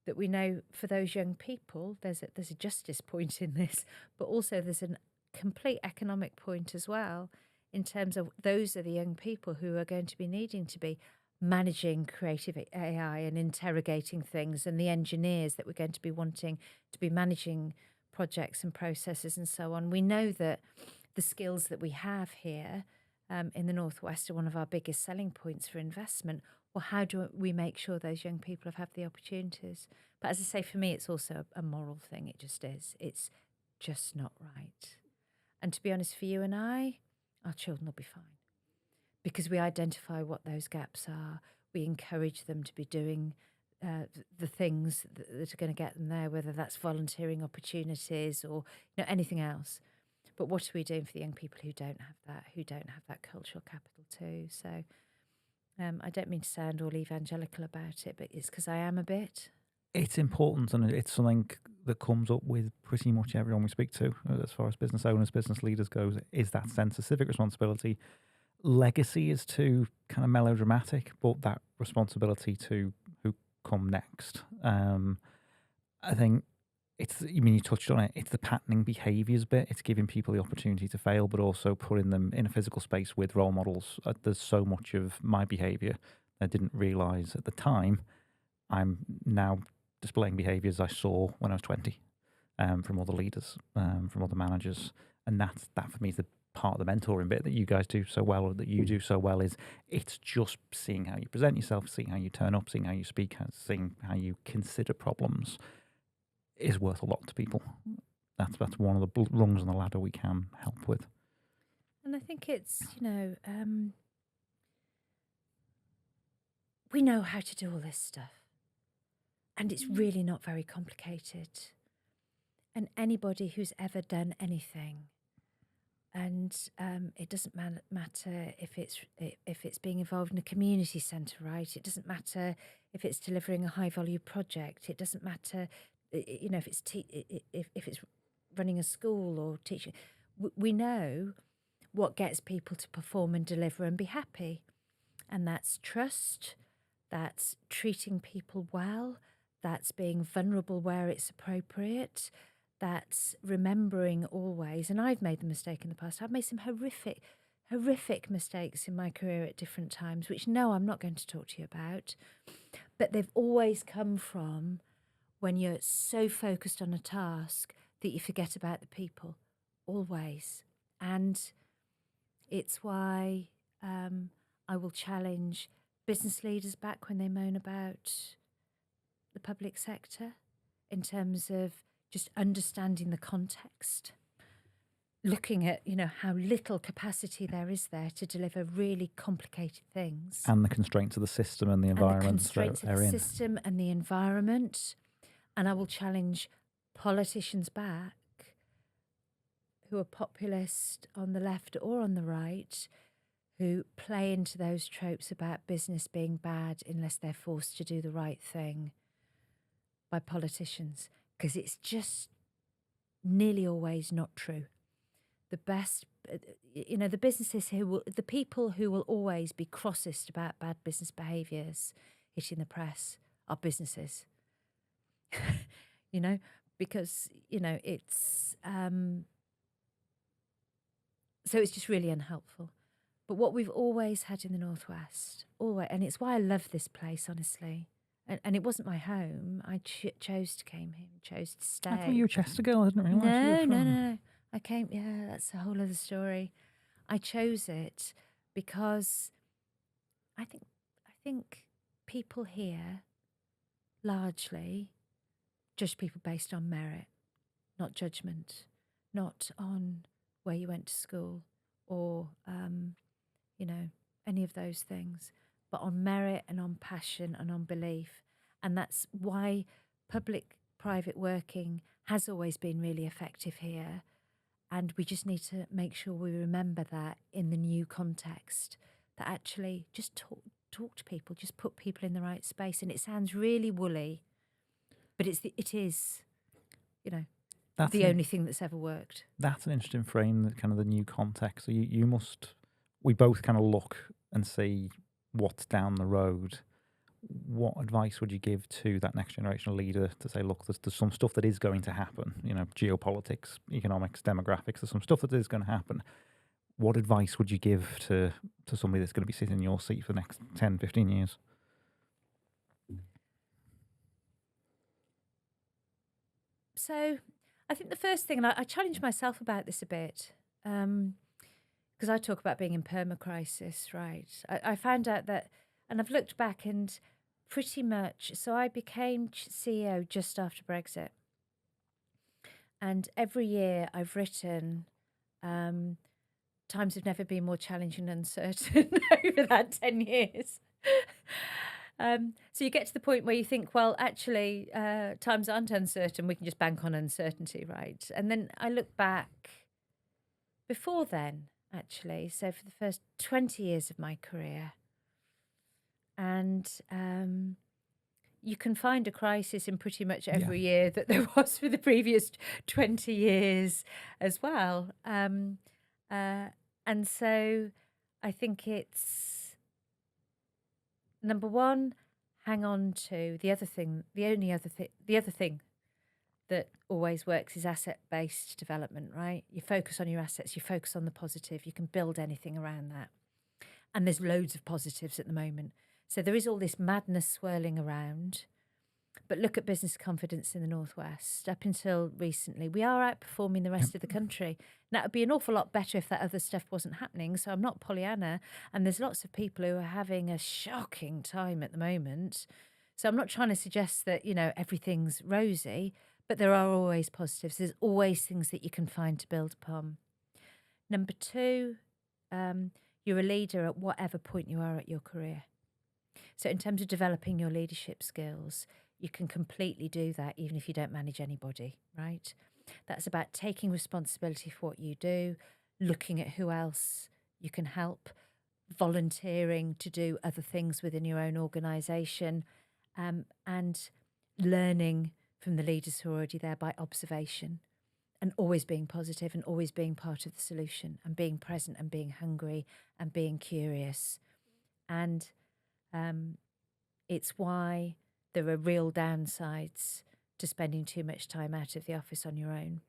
that we know for those young people, there's a justice point in this, but also there's a complete economic point as well in terms of those are the young people who are going to be needing to be managing creative AI and interrogating things, and the engineers that we're going to be wanting to be managing projects and processes and so on. We know that the skills that we have here in the Northwest are one of our biggest selling points for investment. Well, how do we make sure those young people have the opportunities? But as I say, for me, it's also a moral thing. It just is. It's just not right. And to be honest, for you and I, our children will be fine because we identify what those gaps are. We encourage them to be doing the things that are going to get them there, whether that's volunteering opportunities or anything else. But what are we doing for the young people who don't have that cultural capital too? So I don't mean to sound all evangelical about it, but it's because I am a bit. It's important, and it's something that comes up with pretty much everyone we speak to, as far as business owners, business leaders goes, is that sense of civic responsibility. Legacy is too kind of melodramatic, but that responsibility to who come next. I think you touched on it, it's the patterning behaviours bit. It's giving people the opportunity to fail, but also putting them in a physical space with role models. There's so much of my behaviour I didn't realise at the time. I'm now displaying behaviours I saw when I was 20 from other leaders, from other managers. And that for me is the part of the mentoring bit that you guys do so well, or that you do so well, is it's just seeing how you present yourself, seeing how you turn up, seeing how you speak, seeing how you consider problems is worth a lot to people. That's one of the rungs on the ladder we can help with. And I think it's, we know how to do all this stuff. And it's really not very complicated. And anybody who's ever done anything, and it doesn't matter if it's being involved in a community centre, right? It doesn't matter if it's delivering a high value project. It doesn't matter, if it's running a school or teaching. We know what gets people to perform and deliver and be happy, and that's trust. That's treating people well. That's being vulnerable where it's appropriate. That's remembering always. And I've made the mistake in the past. I've made some horrific mistakes in my career at different times, which no, I'm not going to talk to you about. But they've always come from when you're so focused on a task that you forget about the people, always. And it's why I will challenge business leaders back when they moan about the public sector in terms of just understanding the context, looking at, how little capacity there is there to deliver really complicated things. And the constraints of the system and the environment. And the constraints of the system and the environment. And I will challenge politicians back who are populist on the left or on the right, who play into those tropes about business being bad unless they're forced to do the right thing by politicians, because it's just nearly always not true. The best, the businesses the people who will always be crossest about bad business behaviours hitting the press our businesses. Because it's so it's just really unhelpful. But what we've always had in the Northwest, always, and it's why I love this place, honestly. And it wasn't my home. I chose to came here, chose to stay. I thought you were a Chester girl. I didn't realise you were from... No. I came. Yeah, that's a whole other story. I chose it because I think people here largely judge people based on merit, not judgment, not on where you went to school or any of those things, but on merit and on passion and on belief. And that's why public-private working has always been really effective here. And we just need to make sure we remember that in the new context, that actually just talk to people, just put people in the right space. And it sounds really woolly, but it is, That's the only thing that's ever worked. That's an interesting frame, kind of the new context. So we both kind of look and see what's down the road. What advice would you give to that next generation leader to say, look, there's some stuff that is going to happen, geopolitics, economics, demographics, there's some stuff that is going to happen. What advice would you give to somebody that's going to be sitting in your seat for the next 10, 15 years? So I think the first thing, and I challenge myself about this a bit, because I talk about being in permacrisis, right? I found out that, and I've looked back and pretty much, so I became CEO just after Brexit. And every year I've written, times have never been more challenging and uncertain over that 10 years. So you get to the point where you think, well, actually, times aren't uncertain. We can just bank on uncertainty, right? And then I look back before then, actually, so for the first 20 years of my career. And you can find a crisis in pretty much every year that there was for the previous 20 years as well. And so I think it's, number one, hang on to the other thing. The other thing that always works is asset-based development, right? You focus on your assets, you focus on the positive, you can build anything around that. And there's loads of positives at the moment. So there is all this madness swirling around. But look at business confidence in the Northwest. Up until recently, we are outperforming the rest of the country. Now, it would be an awful lot better if that other stuff wasn't happening. So I'm not Pollyanna. And there's lots of people who are having a shocking time at the moment. So I'm not trying to suggest that, everything's rosy, but there are always positives. There's always things that you can find to build upon. Number two, you're a leader at whatever point you are at your career. So in terms of developing your leadership skills, you can completely do that even if you don't manage anybody, right? That's about taking responsibility for what you do, looking at who else you can help, volunteering to do other things within your own organisation, and learning from the leaders who are already there by observation, and always being positive and always being part of the solution and being present and being hungry and being curious. And it's why there are real downsides to spending too much time out of the office on your own.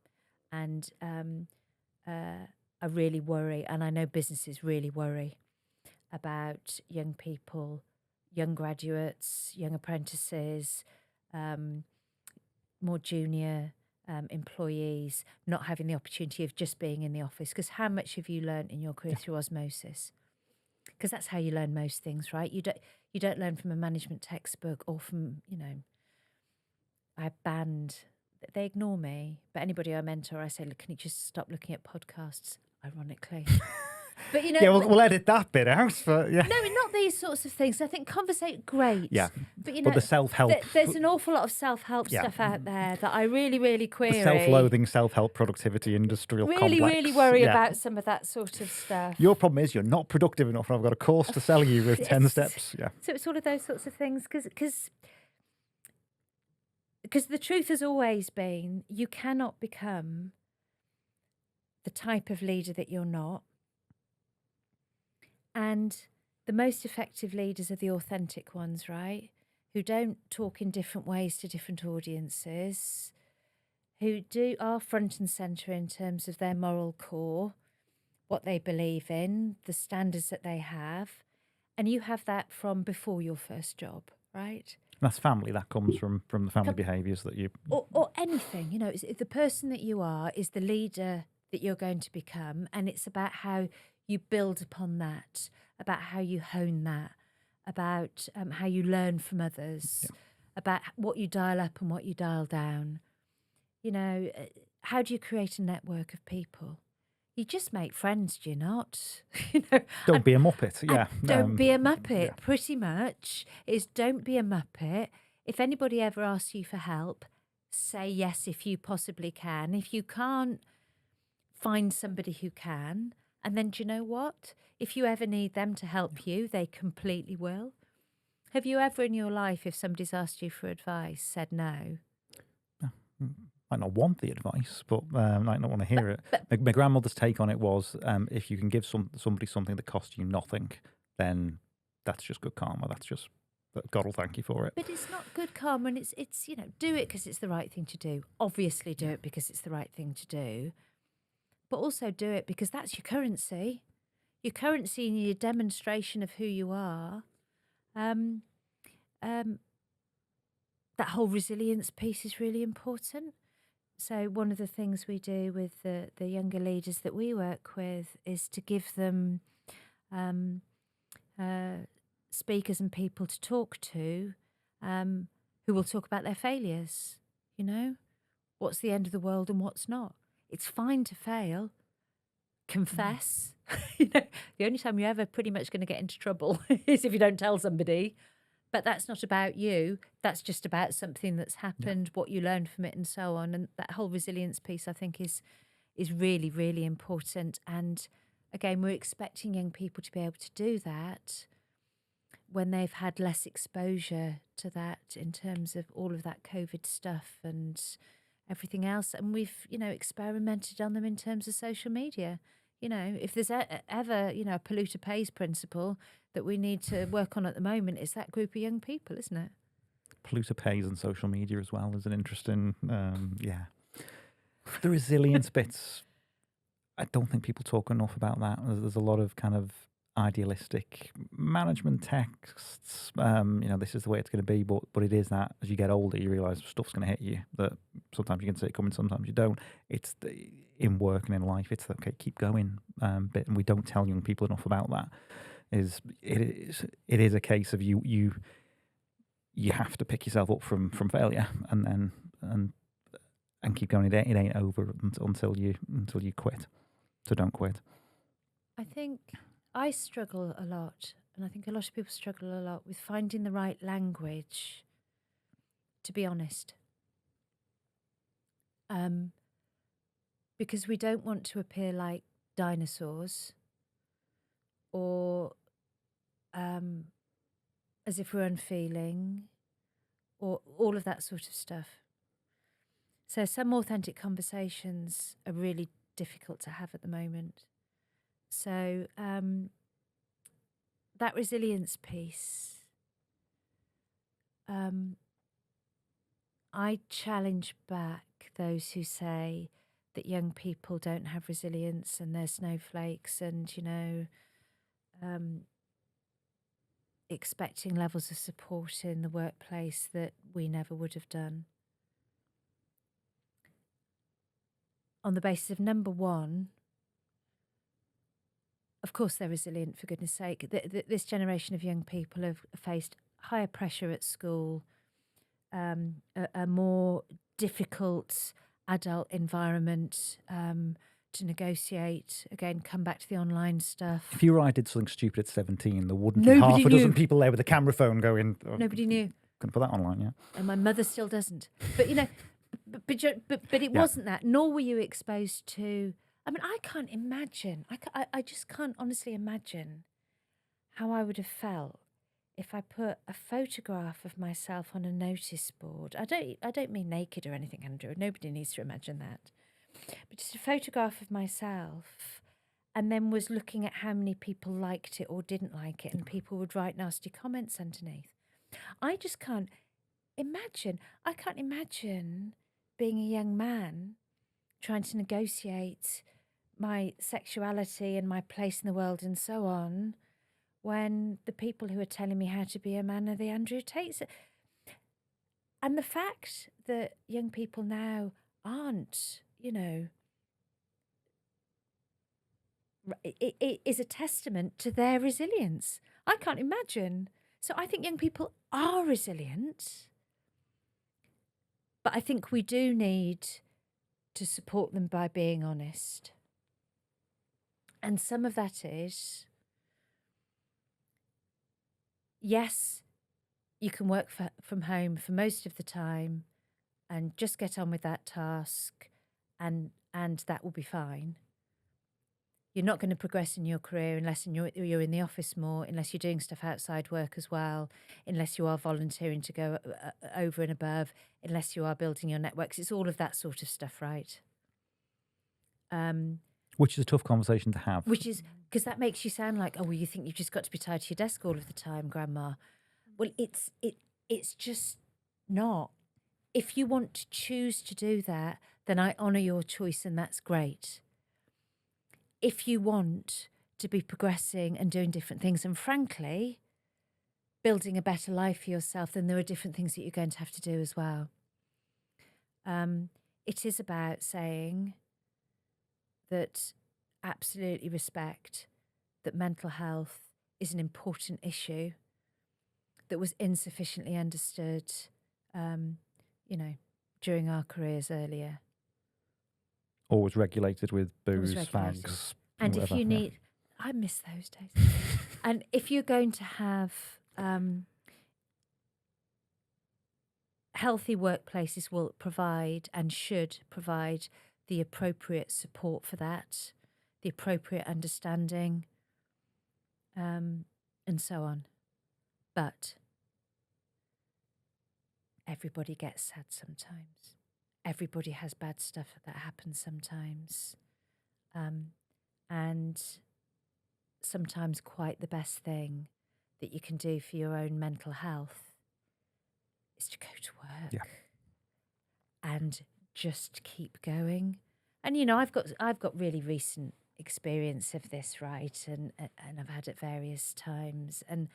And I really worry, and I know businesses really worry about young people, young graduates, young apprentices, more junior employees not having the opportunity of just being in the office. Because how much have you learned in your career through osmosis? Because that's how you learn most things, right? You don't learn from a management textbook or from, I banned, they ignore me, but anybody I mentor, I say, look, can you just stop looking at podcasts, ironically. But, we'll edit that bit out. But, No, not these sorts of things. I think conversate, great. Yeah. But the self-help. There's an awful lot of self-help stuff out there that I really, really query. The self-loathing, self-help, productivity, industrial complex. Really worry about some of that sort of stuff. Your problem is you're not productive enough, and I've got a course to sell you with 10 steps. Yeah. So it's all of those sorts of things, because the truth has always been, you cannot become the type of leader that you're not. And the most effective leaders are the authentic ones, right? who don't talk in different ways to different audiences, who are front and centre in terms of their moral core, what they believe in, the standards that they have. And you have that from before your first job, right? That's family. That comes from the family behaviours that you... Or anything, you know, the person that you are is the leader that you're going to become. And it's about how you build upon that, about how you hone that, about how you learn from others, about what you dial up and what you dial down. You know, how do you create a network of people? You just make friends, do you not? You know, Don't be a muppet, yeah. Don't be a muppet, pretty much. Is don't be a muppet. If anybody ever asks you for help, say yes if you possibly can. If you can't, find somebody who can. And then do you know what? If you ever need them to help you, they completely will. Have you ever in your life, if somebody's asked you for advice, said no? Might not want the advice, but might not want to hear it. My grandmother's take on it was, if you can give somebody something that costs you nothing, then that's just good karma. That's just, God will thank you for it. But it's not good karma, and it's you know, do it because it's the right thing to do. Obviously do it because it's the right thing to do. But also do it because that's your currency. Your currency and your demonstration of who you are. That whole resilience piece is really important. So one of the things we do with the younger leaders that we work with is to give them speakers and people to talk to who will talk about their failures. You know, what's the end of the world and what's not. It's fine to fail. Confess. You know, the only time you're ever pretty much going to get into trouble is if you don't tell somebody. But that's not about you. That's just about something that's happened, what you learned from it and so on. And that whole resilience piece, I think, is really, really important. And again, we're expecting young people to be able to do that when they've had less exposure to that in terms of all of that COVID stuff and everything else. And we've, you know, experimented on them in terms of social media. You know, if there's ever, you know, a polluter pays principle that we need to work on at the moment, it's that group of young people, isn't it? Polluter pays and social media as well is an interesting, The resilience bits, I don't think people talk enough about that. There's a lot of kind of idealistic management texts. You know, this is the way it's going to be, but it is that as you get older, you realise stuff's going to hit you. That sometimes you can see it coming, sometimes you don't. It's in work and in life. It's the, okay, keep going bit, and we don't tell young people enough about that. It is a case of you have to pick yourself up from failure and keep going. It ain't over until you quit. So don't quit. I think I struggle a lot, and I think a lot of people struggle a lot with finding the right language, to be honest. Because we don't want to appear like dinosaurs or as if we're unfeeling or all of that sort of stuff. So some authentic conversations are really difficult to have at the moment. So that resilience piece, I challenge back those who say that young people don't have resilience and they're snowflakes and, you know, expecting levels of support in the workplace that we never would have done. On the basis of, number one, of course they're resilient, for goodness sake. This generation of young people have faced higher pressure at school, a more difficult adult environment to negotiate. Again, come back to the online stuff. If you or I did something stupid at 17, there wouldn't be half a dozen people there with a camera phone going, oh, nobody knew. Couldn't put that online, yeah. And my mother still doesn't. But, you know, but it wasn't that. Nor were you exposed to... I mean, I can't imagine. I just can't honestly imagine how I would have felt if I put a photograph of myself on a notice board. I don't mean naked or anything, Andrew. Nobody needs to imagine that. But just a photograph of myself, and then was looking at how many people liked it or didn't like it, and people would write nasty comments underneath. I just can't imagine. I can't imagine being a young man trying to negotiate my sexuality and my place in the world and so on, when the people who are telling me how to be a man are the Andrew Tates. And the fact that young people now aren't, it is a testament to their resilience. I can't imagine. So I think young people are resilient, but I think we do need to support them by being honest. And some of that is, yes, you can work from home for most of the time and just get on with that task, and that will be fine. You're not going to progress in your career unless you're in the office more, unless you're doing stuff outside work as well, unless you are volunteering to go over and above, unless you are building your networks. It's all of that sort of stuff, right? Which is a tough conversation to have. Which is, because that makes you sound like, oh, well, you think you've just got to be tied to your desk all of the time, Grandma. Well, it's just not. If you want to choose to do that, then I honour your choice, and that's great. If you want to be progressing and doing different things, and frankly, building a better life for yourself, then there are different things that you're going to have to do as well. It is about saying that absolutely respect that mental health is an important issue that was insufficiently understood, during our careers earlier. Always regulated with booze, fags. And whatever, if you need, I miss those days. And if you're going to have healthy workplaces, will provide and should provide the appropriate support for that, the appropriate understanding, and so on. But everybody gets sad sometimes. Everybody has bad stuff that happens sometimes. And sometimes quite the best thing that you can do for your own mental health is to go to work and just keep going. And, I've got really recent experience of this, right? And I've had it various times. And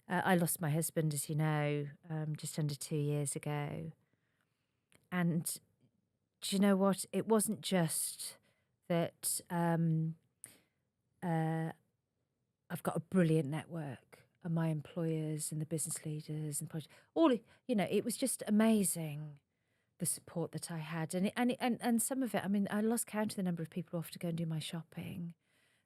I lost my husband, as you know, just under 2 years ago. And do you know what? It wasn't just that I've got a brilliant network and my employers and the business leaders and it was just amazing, the support that I had. And some of it, I mean, I lost count of the number of people off to go and do my shopping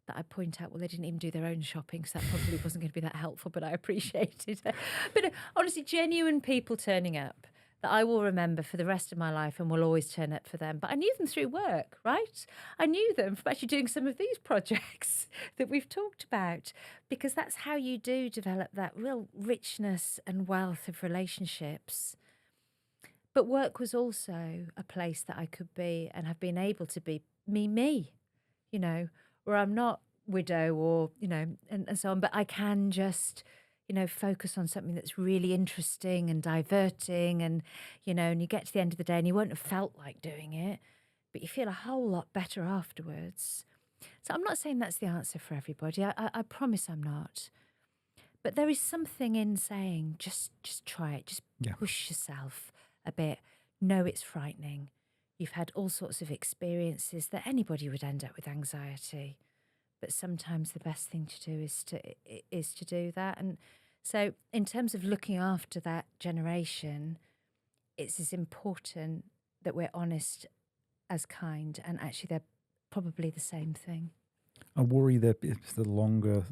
that I point out, well, they didn't even do their own shopping, so that probably wasn't going to be that helpful, but I appreciated it. But honestly, genuine people turning up that I will remember for the rest of my life and will always turn up for them. But I knew them through work, right? I knew them from actually doing some of these projects that we've talked about, because that's how you do develop that real richness and wealth of relationships. But work was also a place that I could be and have been able to be me, where I'm not widow or, and so on, but I can just, focus on something that's really interesting and diverting and, and you get to the end of the day and you won't have felt like doing it, but you feel a whole lot better afterwards. So I'm not saying that's the answer for everybody. I promise I'm not. But there is something in saying, just try it, just push yourself a bit. No, it's frightening. You've had all sorts of experiences that anybody would end up with anxiety. But sometimes the best thing to do is to do that. And so in terms of looking after that generation, it's as important that we're honest as kind, and actually they're probably the same thing. I worry that it's the longer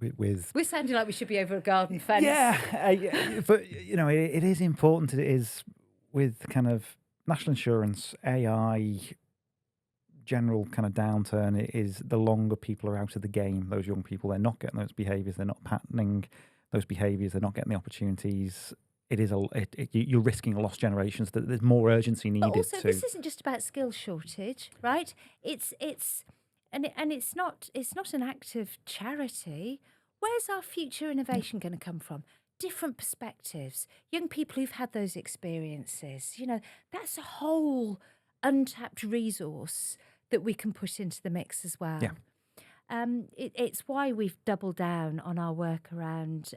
with... We're sounding like we should be over a garden fence. Yeah, but, it is important. It is with kind of national insurance, AI... general kind of downturn. It is the longer people are out of the game, those young people, they're not getting those behaviours, they're not patterning those behaviours, they're not getting the opportunities. It is you're risking lost generations. That there's more urgency needed. But also, this isn't just about skill shortage, right? It's not an act of charity. Where's our future innovation going to come from? different perspectives, young people who've had those experiences. That's a whole untapped resource that we can put into the mix as well. Yeah. It's why we've doubled down on our work around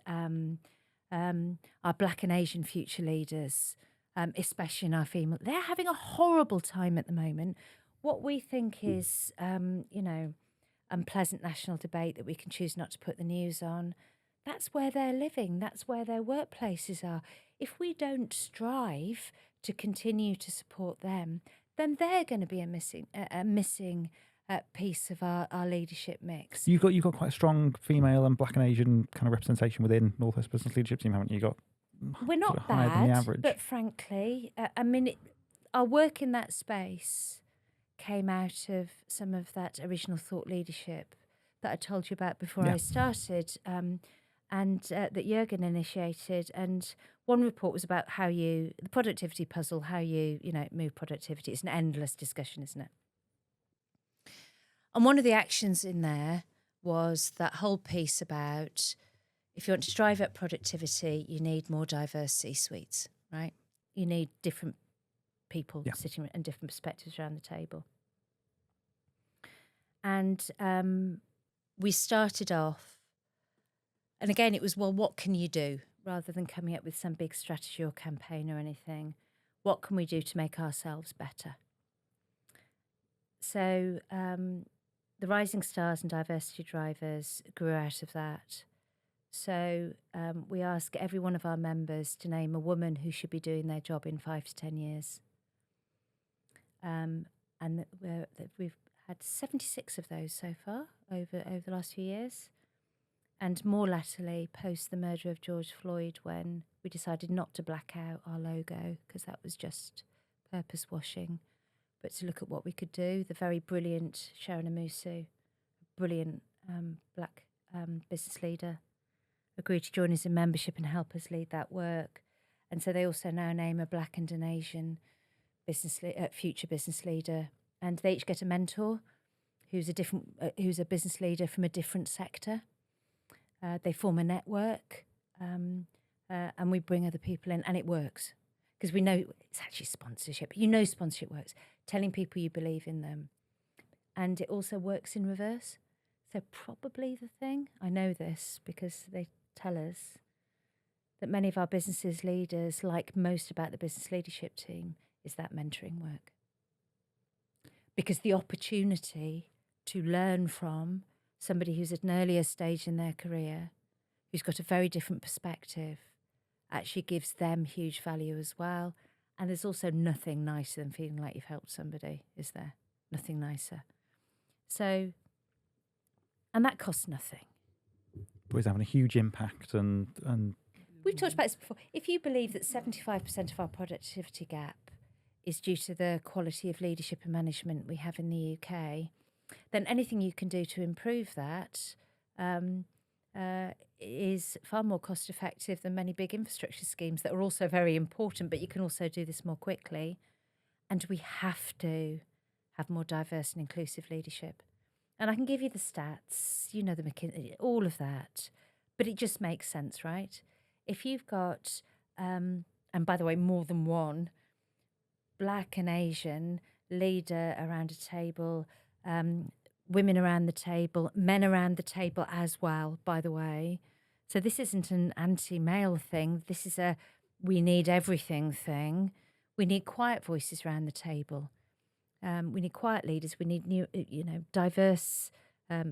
our Black and Asian future leaders, especially in our female. They're having a horrible time at the moment. What we think is, unpleasant national debate that we can choose not to put the news on, that's where they're living. That's where their workplaces are. If we don't strive to continue to support them, then they're going to be a missing piece of our leadership mix. You've got quite a strong female and Black and Asian kind of representation within North West Business Leadership Team, haven't you? We're not sort of higher than the bad, average. but frankly, our work in that space came out of some of that original thought leadership that I told you about before I started, and that Jürgen initiated. And one report was about the productivity puzzle, how you move productivity. It's an endless discussion, isn't it? And one of the actions in there was that whole piece about, if you want to drive up productivity, you need more diverse C-suites, right? You need different people sitting and different perspectives around the table. And we started off, and again, it was, well, what can you do? Rather than coming up with some big strategy or campaign or anything, what can we do to make ourselves better? So the Rising Stars and Diversity Drivers grew out of that. So we ask every one of our members to name a woman who should be doing their job in 5 to 10 years. And we've had 76 of those so far over the last few years. And more latterly, post the murder of George Floyd, when we decided not to black out our logo because that was just purpose washing, but to look at what we could do. The very brilliant Sharon Amusu, brilliant Black business leader, agreed to join us in membership and help us lead that work. And so they also now name a Black and an Asian future business leader, and they each get a mentor who's a business leader from a different sector. They form a network, and we bring other people in, and it works because we know it's actually sponsorship. Sponsorship works. Telling people you believe in them, and it also works in reverse. So probably the thing, I know this because they tell us that many of our businesses leaders like most about the business leadership team is that mentoring work, because the opportunity to learn from somebody who's at an earlier stage in their career, who's got a very different perspective, actually gives them huge value as well. And there's also nothing nicer than feeling like you've helped somebody, is there? Nothing nicer. So, and that costs nothing. But it's having a huge impact, and we've talked about this before. If you believe that 75% of our productivity gap is due to the quality of leadership and management we have in the UK, then anything you can do to improve that is far more cost effective than many big infrastructure schemes that are also very important, but you can also do this more quickly. And we have to have more diverse and inclusive leadership. And I can give you the stats, the McKinsey, all of that, but it just makes sense, right? If you've got, and by the way, more than one Black and Asian leader around a table, women around the table, men around the table as well, by the way. So this isn't an anti-male thing. This is a we need everything thing. We need quiet voices around the table. We need quiet leaders. We need new, diverse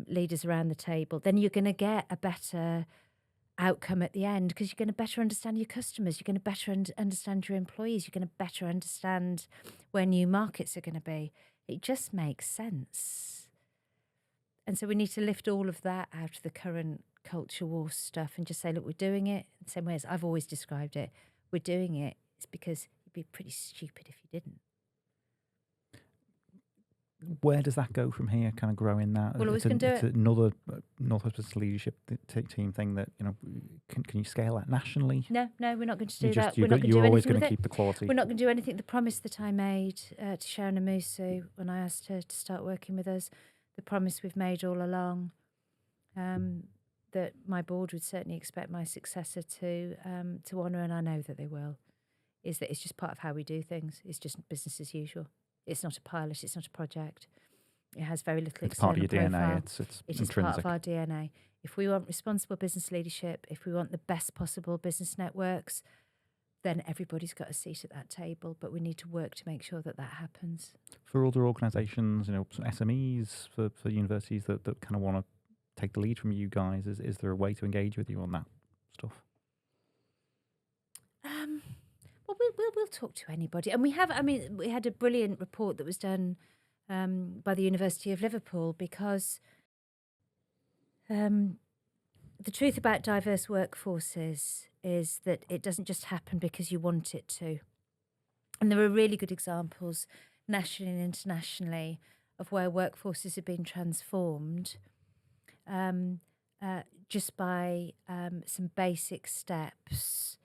leaders around the table. Then you're going to get a better outcome at the end, because you're going to better understand your customers. You're going to better understand your employees. You're going to better understand where new markets are going to be. It just makes sense. And so we need to lift all of that out of the current culture war stuff and just say, look, we're doing it the same way as I've always described it. We're doing it. It's because you'd be pretty stupid if you didn't. Where does that go from here? Kind of growing that. Well, it's another Northwest Business Leadership team thing that can you scale that nationally? No, we're not going to do that. We're not going to do anything always going with to it. keep the quality. We're not going to do anything. The promise that I made to Sharon Amusu when I asked her to start working with us, the promise we've made all along, that that my board would certainly expect my successor to honour, and I know that they will, is that it's just part of how we do things. It's just business as usual. It's not a pilot. It's not a project. It has very little It's part of external your profile. DNA. It's It is intrinsic. part of our DNA. If we want responsible business leadership, if we want the best possible business networks, then everybody's got a seat at that table. But we need to work to make sure that that happens. For other organisations, some SMEs, for universities that kind of want to take the lead from you guys, is there a way to engage with you on that stuff? Well, we'll talk to anybody, and we have. I mean, we had a brilliant report that was done by the University of Liverpool, because the truth about diverse workforces is that it doesn't just happen because you want it to. And there are really good examples, nationally and internationally, of where workforces have been transformed just by some basic steps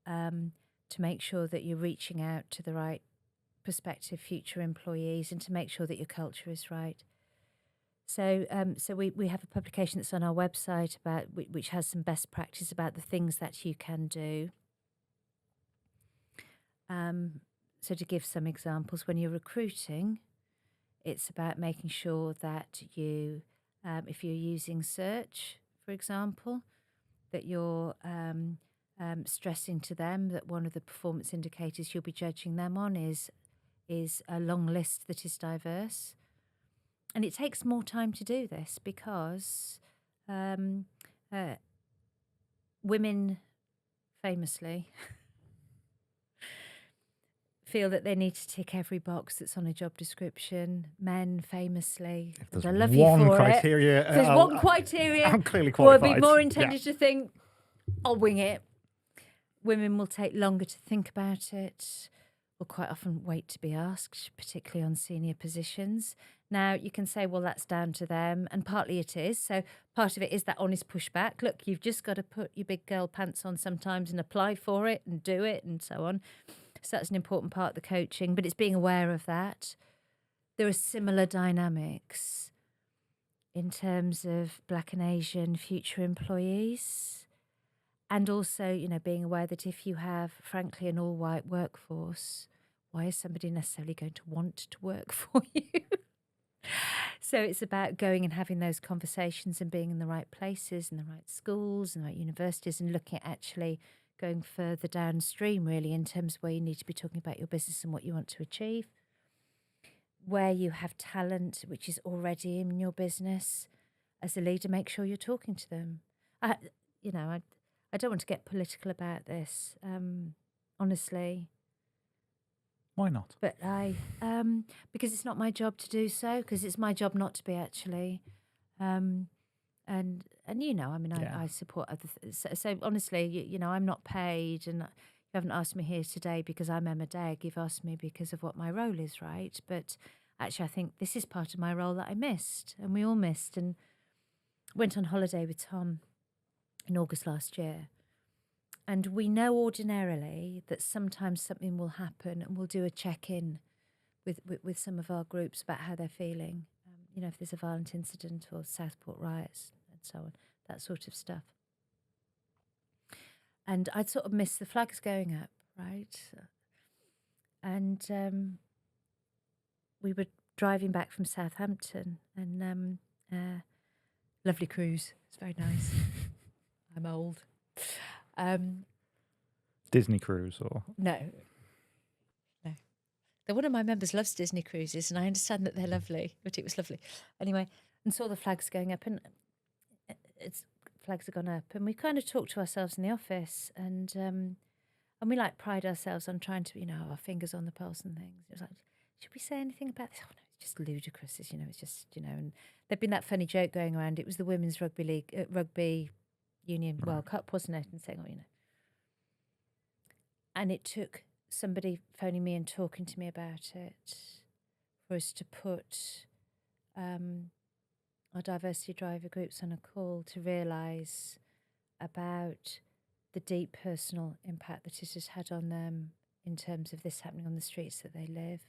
to make sure that you're reaching out to the right prospective future employees and to make sure that your culture is right. So we have a publication that's on our website about which has some best practice about the things that you can do. So to give some examples, when you're recruiting, it's about making sure that you, if you're using search, for example, that you're stressing to them that one of the performance indicators you'll be judging them on is a long list that is diverse. And it takes more time to do this because women famously feel that they need to tick every box that's on a job description. Men famously, If there's I love you one for criteria, it. If there's one criteria, I'm clearly will qualified. be more Yeah. intended to think, I'll wing it. Women will take longer to think about it, will quite often wait to be asked, particularly on senior positions. Now, you can say, well, that's down to them, and partly it is. So part of it is that honest pushback. Look, you've just got to put your big girl pants on sometimes and apply for it and do it and so on. So that's an important part of the coaching, but it's being aware of that. There are similar dynamics in terms of Black and Asian future employees. And also, being aware that if you have, frankly, an all-white workforce, why is somebody necessarily going to want to work for you? So it's about going and having those conversations and being in the right places, in the right schools, and the right universities, and looking at actually going further downstream, really, in terms of where you need to be talking about your business and what you want to achieve. Where you have talent, which is already in your business, as a leader, make sure you're talking to them. I don't want to get political about this, honestly. Why not? But because it's not my job to do so, because it's my job not to be, actually. I support other so honestly, I'm not paid, and you haven't asked me here today because I'm Emma Degg. You've asked me because of what my role is, right? But actually, I think this is part of my role that I missed, and we all missed, and went on holiday with Tom in August last year. And we know ordinarily that sometimes something will happen, and we'll do a check-in with some of our groups about how they're feeling. If there's a violent incident or Southport riots and so on, that sort of stuff. And I'd sort of missed the flags going up, right? And we were driving back from Southampton, and lovely cruise. It's very nice. I'm old. Disney cruise or No. One of my members loves Disney cruises, and I understand that they're lovely, but it was lovely. Anyway, and saw the flags going up, and flags have gone up, and we kind of talked to ourselves in the office, and we pride ourselves on trying to, have our fingers on the pulse and things. It was like, should we say anything about this? Oh no, it's just ludicrous. It's just, and there'd been that funny joke going around. It was the Women's Rugby Union World Cup, wasn't it? And saying, and it took somebody phoning me and talking to me about it for us to put our diversity driver groups on a call to realise about the deep personal impact that it has had on them in terms of this happening on the streets that they live,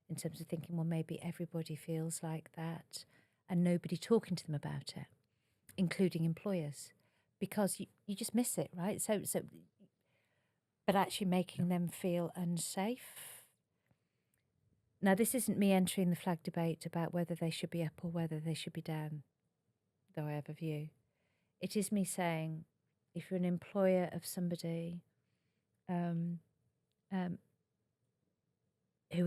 in terms of thinking, well, maybe everybody feels like that, and nobody talking to them about it. including employers, because you just miss it, right? But actually making them feel unsafe. Now, this isn't me entering the flag debate about whether they should be up or whether they should be down, though I have a view. It is me saying, if you're an employer of somebody who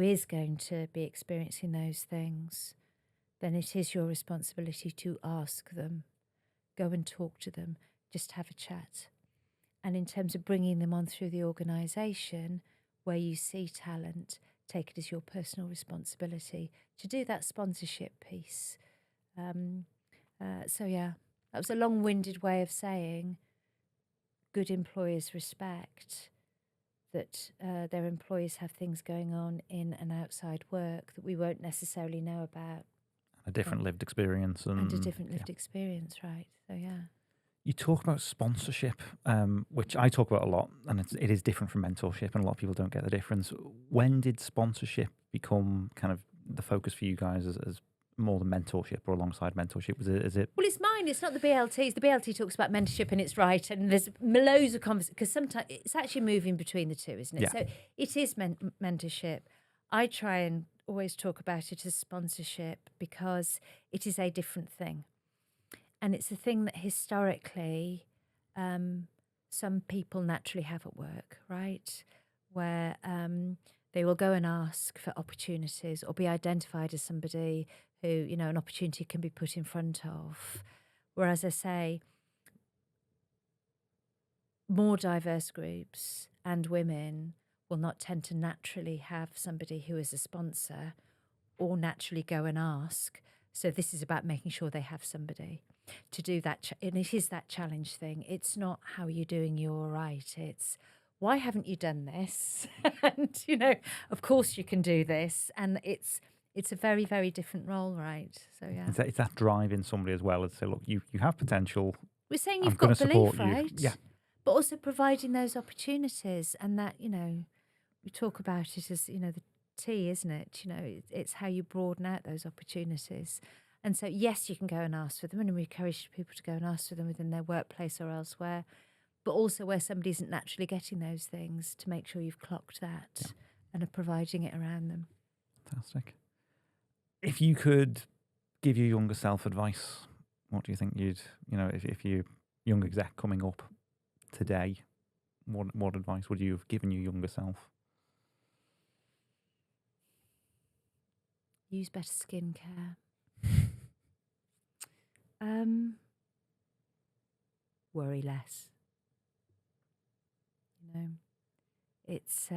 is going to be experiencing those things, then it is your responsibility to ask them, go and talk to them, just have a chat. And in terms of bringing them on through the organisation, where you see talent, take it as your personal responsibility to do that sponsorship piece. So yeah, that was a long-winded way of saying good employers respect that their employees have things going on in and outside work that we won't necessarily know about. A different lived experience. And a different lived experience, right. So yeah. You talk about sponsorship, which I talk about a lot, and it is different from mentorship, and a lot of people don't get the difference. When did sponsorship become kind of the focus for you guys as more than mentorship or alongside mentorship? Is it? Well, it's mine. It's not the BLT's. The BLT talks about mentorship, and it's right. And there's loads of conversations because sometimes it's actually moving between the two, isn't it? Yeah. So it is mentorship. I try and always talk about it as sponsorship because it is a different thing. And it's a thing that historically some people naturally have at work, right? Where they will go and ask for opportunities or be identified as somebody who, you know, an opportunity can be put in front of. Whereas I say more diverse groups and women will not tend to naturally have somebody who is a sponsor or naturally go and ask. So this is about making sure they have somebody to do that. And it is that challenge thing. It's not how are you doing, you're all right. It's why haven't you done this? And, you know, of course you can do this. And it's a very, very different role, right? So, yeah. It's that drive in somebody as well as say, look, you have potential. We're saying I'm you've got gonna belief, support you. right? Yeah. But also providing those opportunities and that, you know, we talk about it as, you know, the T, isn't it? You know, it's how you broaden out those opportunities. And so, yes, you can go and ask for them, and we encourage people to go and ask for them within their workplace or elsewhere, but also where somebody isn't naturally getting those things, to make sure you've clocked that and are providing it around them. Fantastic. If you could give your younger self advice, what do you think you'd, you know, if you young exec coming up today, what advice would you have given your younger self? Use better skincare. Worry less. You know, it's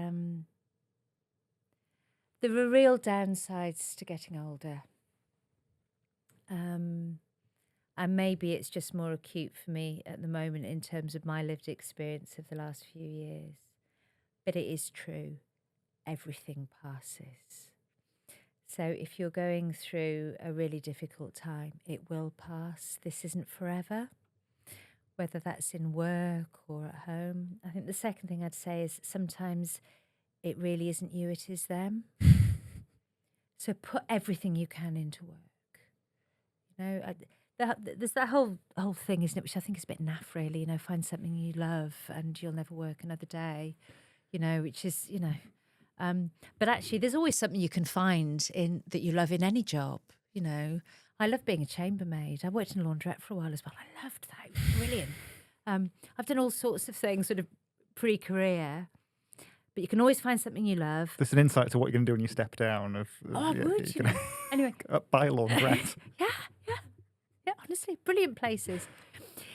there are real downsides to getting older. And maybe it's just more acute for me at the moment in terms of my lived experience of the last few years. But it is true. Everything passes. So if you're going through a really difficult time, it will pass. This isn't forever, whether that's in work or at home. I think the second thing I'd say is sometimes it really isn't you, it is them. So put everything you can into work. You know, there's that whole thing, isn't it, which I think is a bit naff, really. You know, find something you love and you'll never work another day. You know, which is, you know. But actually, there's always something you can find in that you love in any job. You know, I love being a chambermaid. I worked in a laundrette for a while as well. I loved that. It was brilliant. I've done all sorts of things, sort of pre-career. But you can always find something you love. There's an insight to what you're going to do when you step down. I would. You know. Anyway, buy a laundrette. Yeah. Honestly, brilliant places.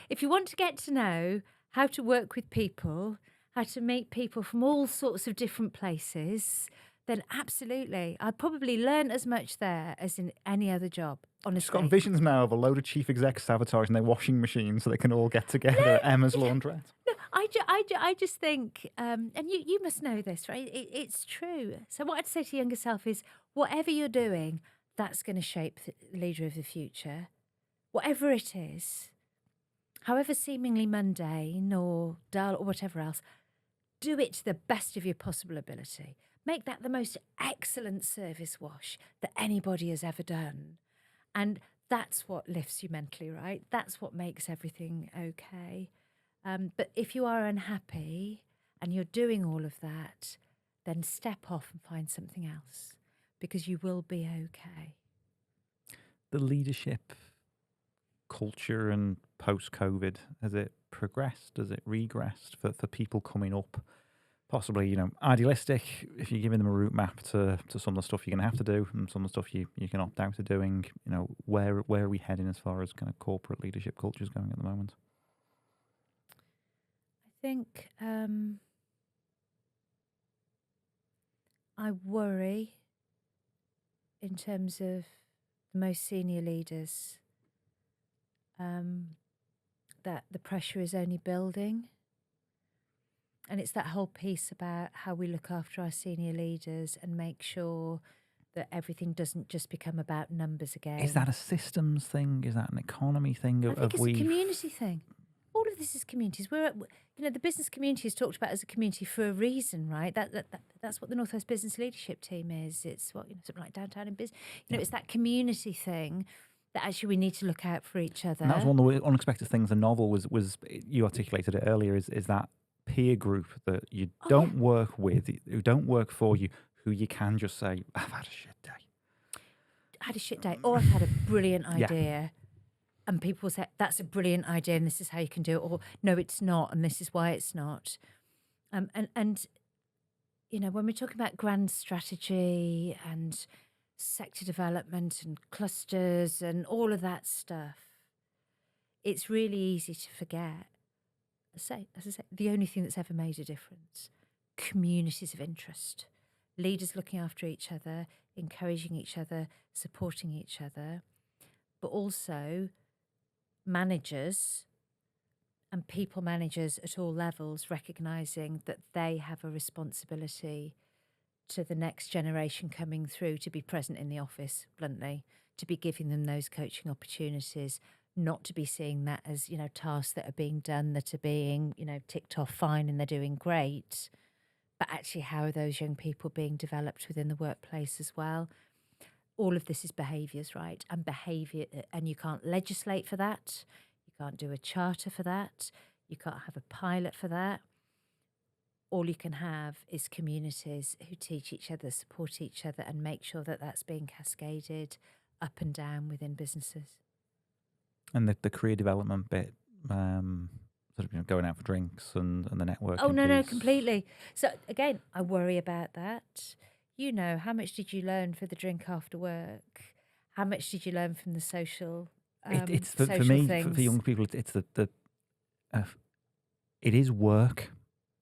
If you want to get to know how to work with people, how to meet people from all sorts of different places, then absolutely. I'd probably learn as much there as in any other job, honestly. I've got visions now of a load of chief execs sabotaging their washing machine so they can all get together at Emma's laundrette. No, I just think, and you must know this, right? It's true. So what I'd say to younger self is, whatever you're doing, that's going to shape the leader of the future. Whatever it is, however seemingly mundane or dull or whatever else, do it to the best of your possible ability. Make that the most excellent service wash that anybody has ever done. And that's what lifts you mentally, right? That's what makes everything okay. But if you are unhappy and you're doing all of that, then step off and find something else, because you will be okay. The leadership culture and post-COVID, has it progressed? Has it regressed for people coming up? Possibly, idealistic, if you're giving them a route map to some of the stuff you're going to have to do and some of the stuff you can opt out of doing, where are we heading as far as kind of corporate leadership culture is going at the moment? I think I worry in terms of the most senior leaders that the pressure is only building. And it's that whole piece about how we look after our senior leaders and make sure that everything doesn't just become about numbers again. Is that a systems thing? Is that an economy thing? I think it's a community thing. All of this is communities. The business community is talked about as a community for a reason, right? That's what the Northwest Business Leadership Team is. It's what something like Downtown in Business. It's that community thing that actually we need to look out for each other. And that was one of the unexpected things the novel was you articulated it earlier, is that peer group that you don't work with, who don't work for you, who you can just say, I've had a shit day. I had a shit day, or I've had a brilliant idea. And people will say, that's a brilliant idea and this is how you can do it. Or, no, it's not, and this is why it's not. And when we're talking about grand strategy and sector development and clusters and all of that stuff, it's really easy to forget. As I say, the only thing that's ever made a difference, communities of interest, leaders looking after each other, encouraging each other, supporting each other, but also managers and people managers at all levels recognising that they have a responsibility to the next generation coming through to be present in the office, bluntly, to be giving them those coaching opportunities, not to be seeing that as, tasks that are being done that are being, ticked off fine and they're doing great, but actually how are those young people being developed within the workplace as well? All of this is behaviours, right? And behaviour, and you can't legislate for that. You can't do a charter for that. You can't have a pilot for that. All you can have is communities who teach each other, support each other, and make sure that that's being cascaded up and down within businesses. And the career development bit, sort of going out for drinks and the networking. Oh, no, completely. So again, I worry about that. How much did you learn for the drink after work? How much did you learn from the social? It's for me, things? for young people. It's it is work.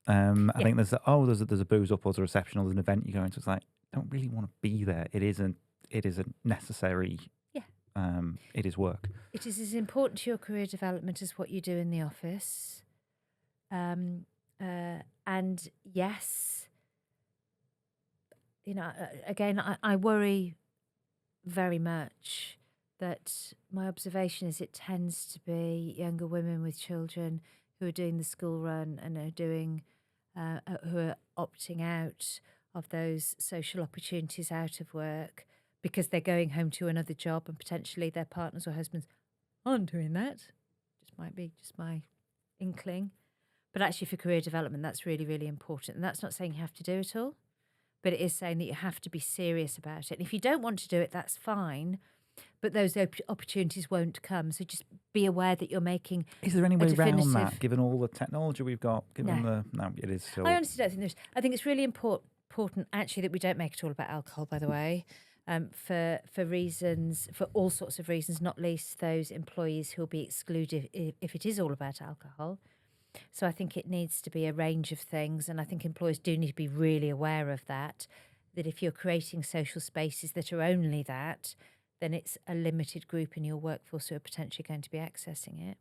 I think there's a booze up or there's a reception or there's an event you go into. It's like, I don't really want to be there. It isn't necessary. Yeah. It is work. It is as important to your career development as what you do in the office. And yes, again, I worry very much that my observation is it tends to be younger women with children who are doing the school run and are doing, who are opting out of those social opportunities out of work because they're going home to another job and potentially their partners or husbands aren't doing that. Just might be just my inkling. But actually for career development, that's really, really important. And that's not saying you have to do it all, but it is saying that you have to be serious about it. And if you don't want to do it, that's fine. But those opportunities won't come. So just be aware that you're making. Is there any way around that, given all the technology we've got? No, it is still. I honestly don't think there's. I think it's really important actually that we don't make it all about alcohol, by the way, for reasons, for all sorts of reasons, not least those employees who will be excluded if it is all about alcohol. So I think it needs to be a range of things, and I think employers do need to be really aware of that if you're creating social spaces that are only that, then it's a limited group in your workforce who are potentially going to be accessing it.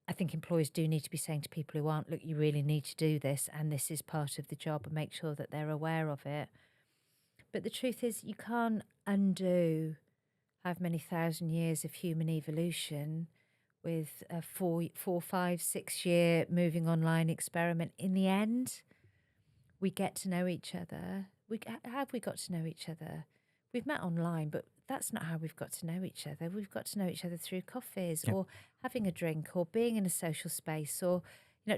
I think employers do need to be saying to people who aren't, look, you really need to do this, and this is part of the job, and make sure that they're aware of it. But the truth is, you can't undo how many thousand years of human evolution with a 4, 5, 6 year moving online experiment. In the end, we get to know each other. Have we got to know each other? We've met online, but that's not how we've got to know each other. We've got to know each other through coffees Yep. or having a drink or being in a social space or,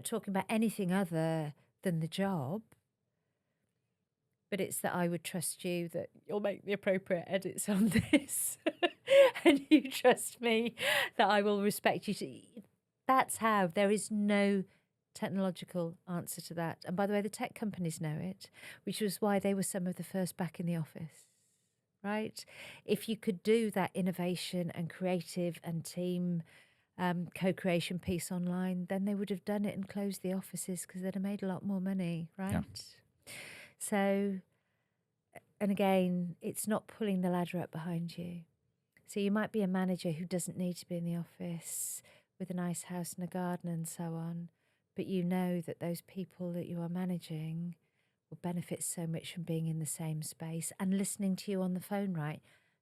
talking about anything other than the job. But it's that I would trust you that you'll make the appropriate edits on this. And you trust me that I will respect you. That's how. There is no technological answer to that. And by the way, the tech companies know it, which was why they were some of the first back in the office, right? If you could do that innovation and creative and team co-creation piece online, then they would have done it and closed the offices because they'd have made a lot more money, right? Yeah. So, and again, it's not pulling the ladder up behind you. So you might be a manager who doesn't need to be in the office with a nice house and a garden and so on, but you know that those people that you are managing will benefit so much from being in the same space and listening to you on the phone, right?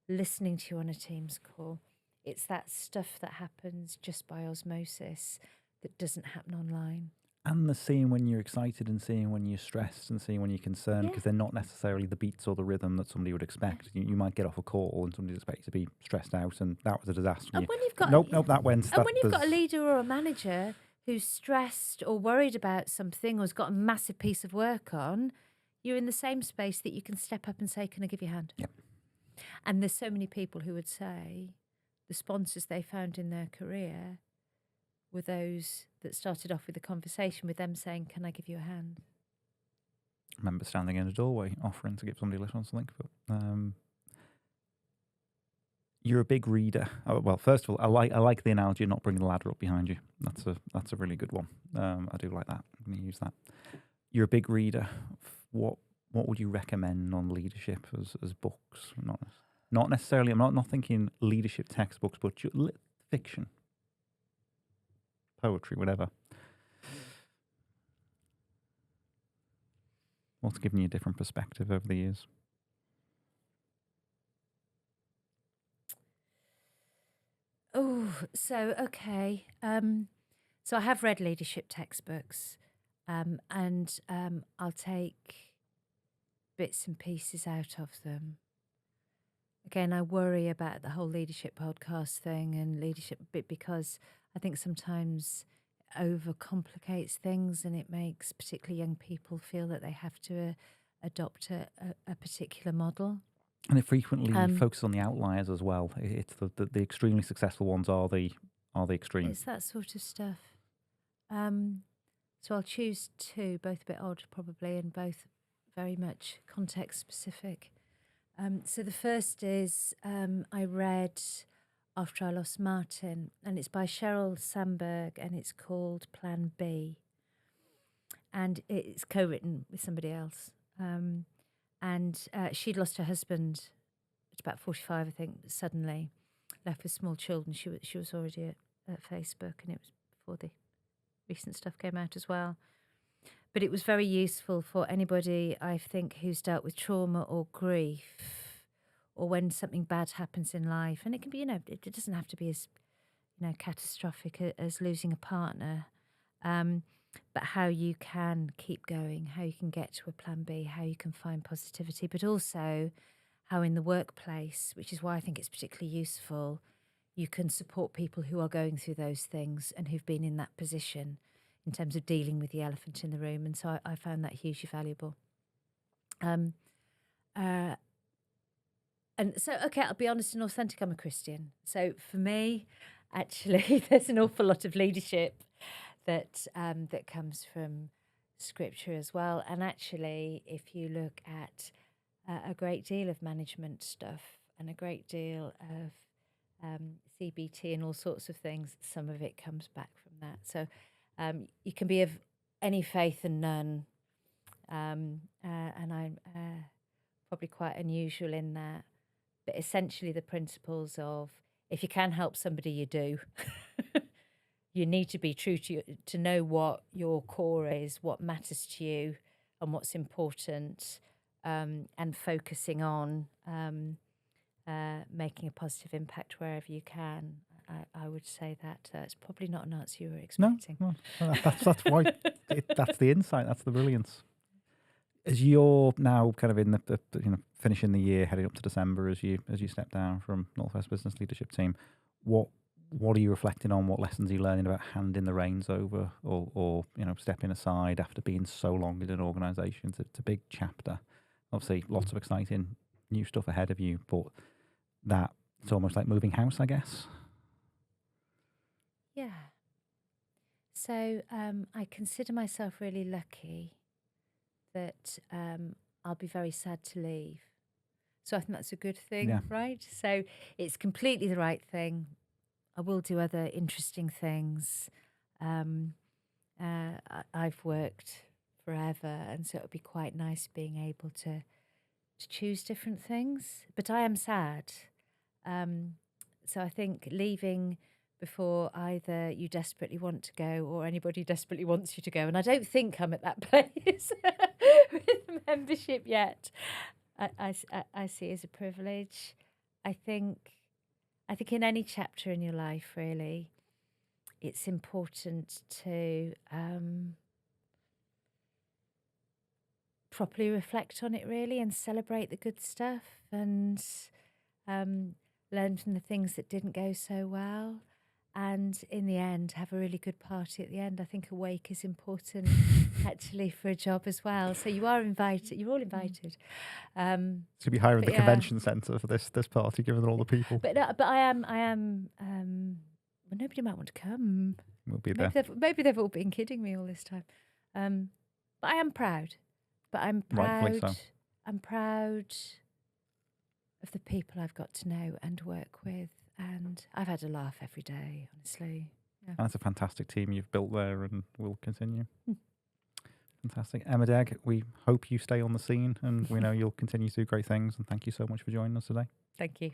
Listening to you on a Teams call. It's that stuff that happens just by osmosis that doesn't happen online. And the seeing when you're excited and seeing when you're stressed and seeing when you're concerned, because they're not necessarily the beats or the rhythm that somebody would expect. You might get off a call and somebody's expected to be stressed out, and that was a disaster. And when you've got nope, that went. And when you've got a leader or a manager who's stressed or worried about something or has got a massive piece of work on, you're in the same space that you can step up and say, "Can I give you a hand?" Yep. And there's so many people who would say the sponsors they found in their career were those that started off with a conversation with them saying, "Can I give you a hand?" I remember standing in a doorway offering to give somebody a lift on something. But, you're a big reader. Oh, well, first of all, I like the analogy of not bringing the ladder up behind you. That's a really good one. I do like that. I'm going to use that. You're a big reader. What would you recommend on leadership as books? Not necessarily. I'm not thinking leadership textbooks, but fiction, poetry, whatever. What's given you a different perspective over the years? Oh, so okay. So I have read leadership textbooks, and I'll take bits and pieces out of them. Again, I worry about the whole leadership podcast thing and leadership bit because I think sometimes it overcomplicates things and it makes particularly young people feel that they have to adopt a particular model. And it frequently focuses on the outliers as well. It's the extremely successful ones are the extremes. It's that sort of stuff. So I'll choose two, both a bit odd probably, and both very much context specific. So the first is I read after I lost Martin, and it's by Sheryl Sandberg, and it's called Plan B. And it's co-written with somebody else. And she'd lost her husband at about 45, I think, suddenly, left with small children. She was already at Facebook, and it was before the recent stuff came out as well. But it was very useful for anybody, I think, who's dealt with trauma or grief, or when something bad happens in life. And it can be, it doesn't have to be as, catastrophic as losing a partner. But how you can keep going, how you can get to a plan B, how you can find positivity, but also how in the workplace, which is why I think it's particularly useful, you can support people who are going through those things and who've been in that position in terms of dealing with the elephant in the room. And so I found that hugely valuable. And so, okay, I'll be honest and authentic, I'm a Christian. So for me, actually, there's an awful lot of leadership that comes from scripture as well. And actually, if you look at a great deal of management stuff and a great deal of CBT and all sorts of things, some of it comes back from that. So you can be of any faith and none. And I'm probably quite unusual in that. But essentially the principles of if you can help somebody, you do. You need to be true to know what your core is, what matters to you, and what's important, and focusing on making a positive impact wherever you can. I would say that it's probably not an answer you were expecting. No, that's why that's the insight. That's the brilliance. As you're now kind of in the finishing the year, heading up to December, as you step down from Northwest Business Leadership Team, what are you reflecting on? What lessons are you learning about handing the reins over, or stepping aside after being so long in an organisation? It's a big chapter. Obviously, lots of exciting new stuff ahead of you, but it's almost like moving house, I guess. Yeah. So I consider myself really lucky that I'll be very sad to leave. So I think that's a good thing, right? So it's completely the right thing. I will do other interesting things. I've worked forever, and so it would be quite nice being able to choose different things. But I am sad. So I think leaving before either you desperately want to go or anybody desperately wants you to go. And I don't think I'm at that place with membership yet. I see as a privilege. I think in any chapter in your life, really, it's important to properly reflect on it, really, and celebrate the good stuff, and learn from the things that didn't go so well. And in the end, have a really good party at the end. I think a wake is important, actually, for a job as well. So you are invited. You're all invited. So you'll be hiring the convention centre for this party, given all the people. But I am. Well, nobody might want to come. We'll be there. Maybe they've all been kidding me all this time. But I am proud. But I'm proud. Rightfully so. I'm proud of the people I've got to know and work with. And I've had a laugh every day, honestly. Yeah. And it's a fantastic team you've built there and will continue. Fantastic. Emma Degg, we hope you stay on the scene and we know you'll continue to do great things. And thank you so much for joining us today. Thank you.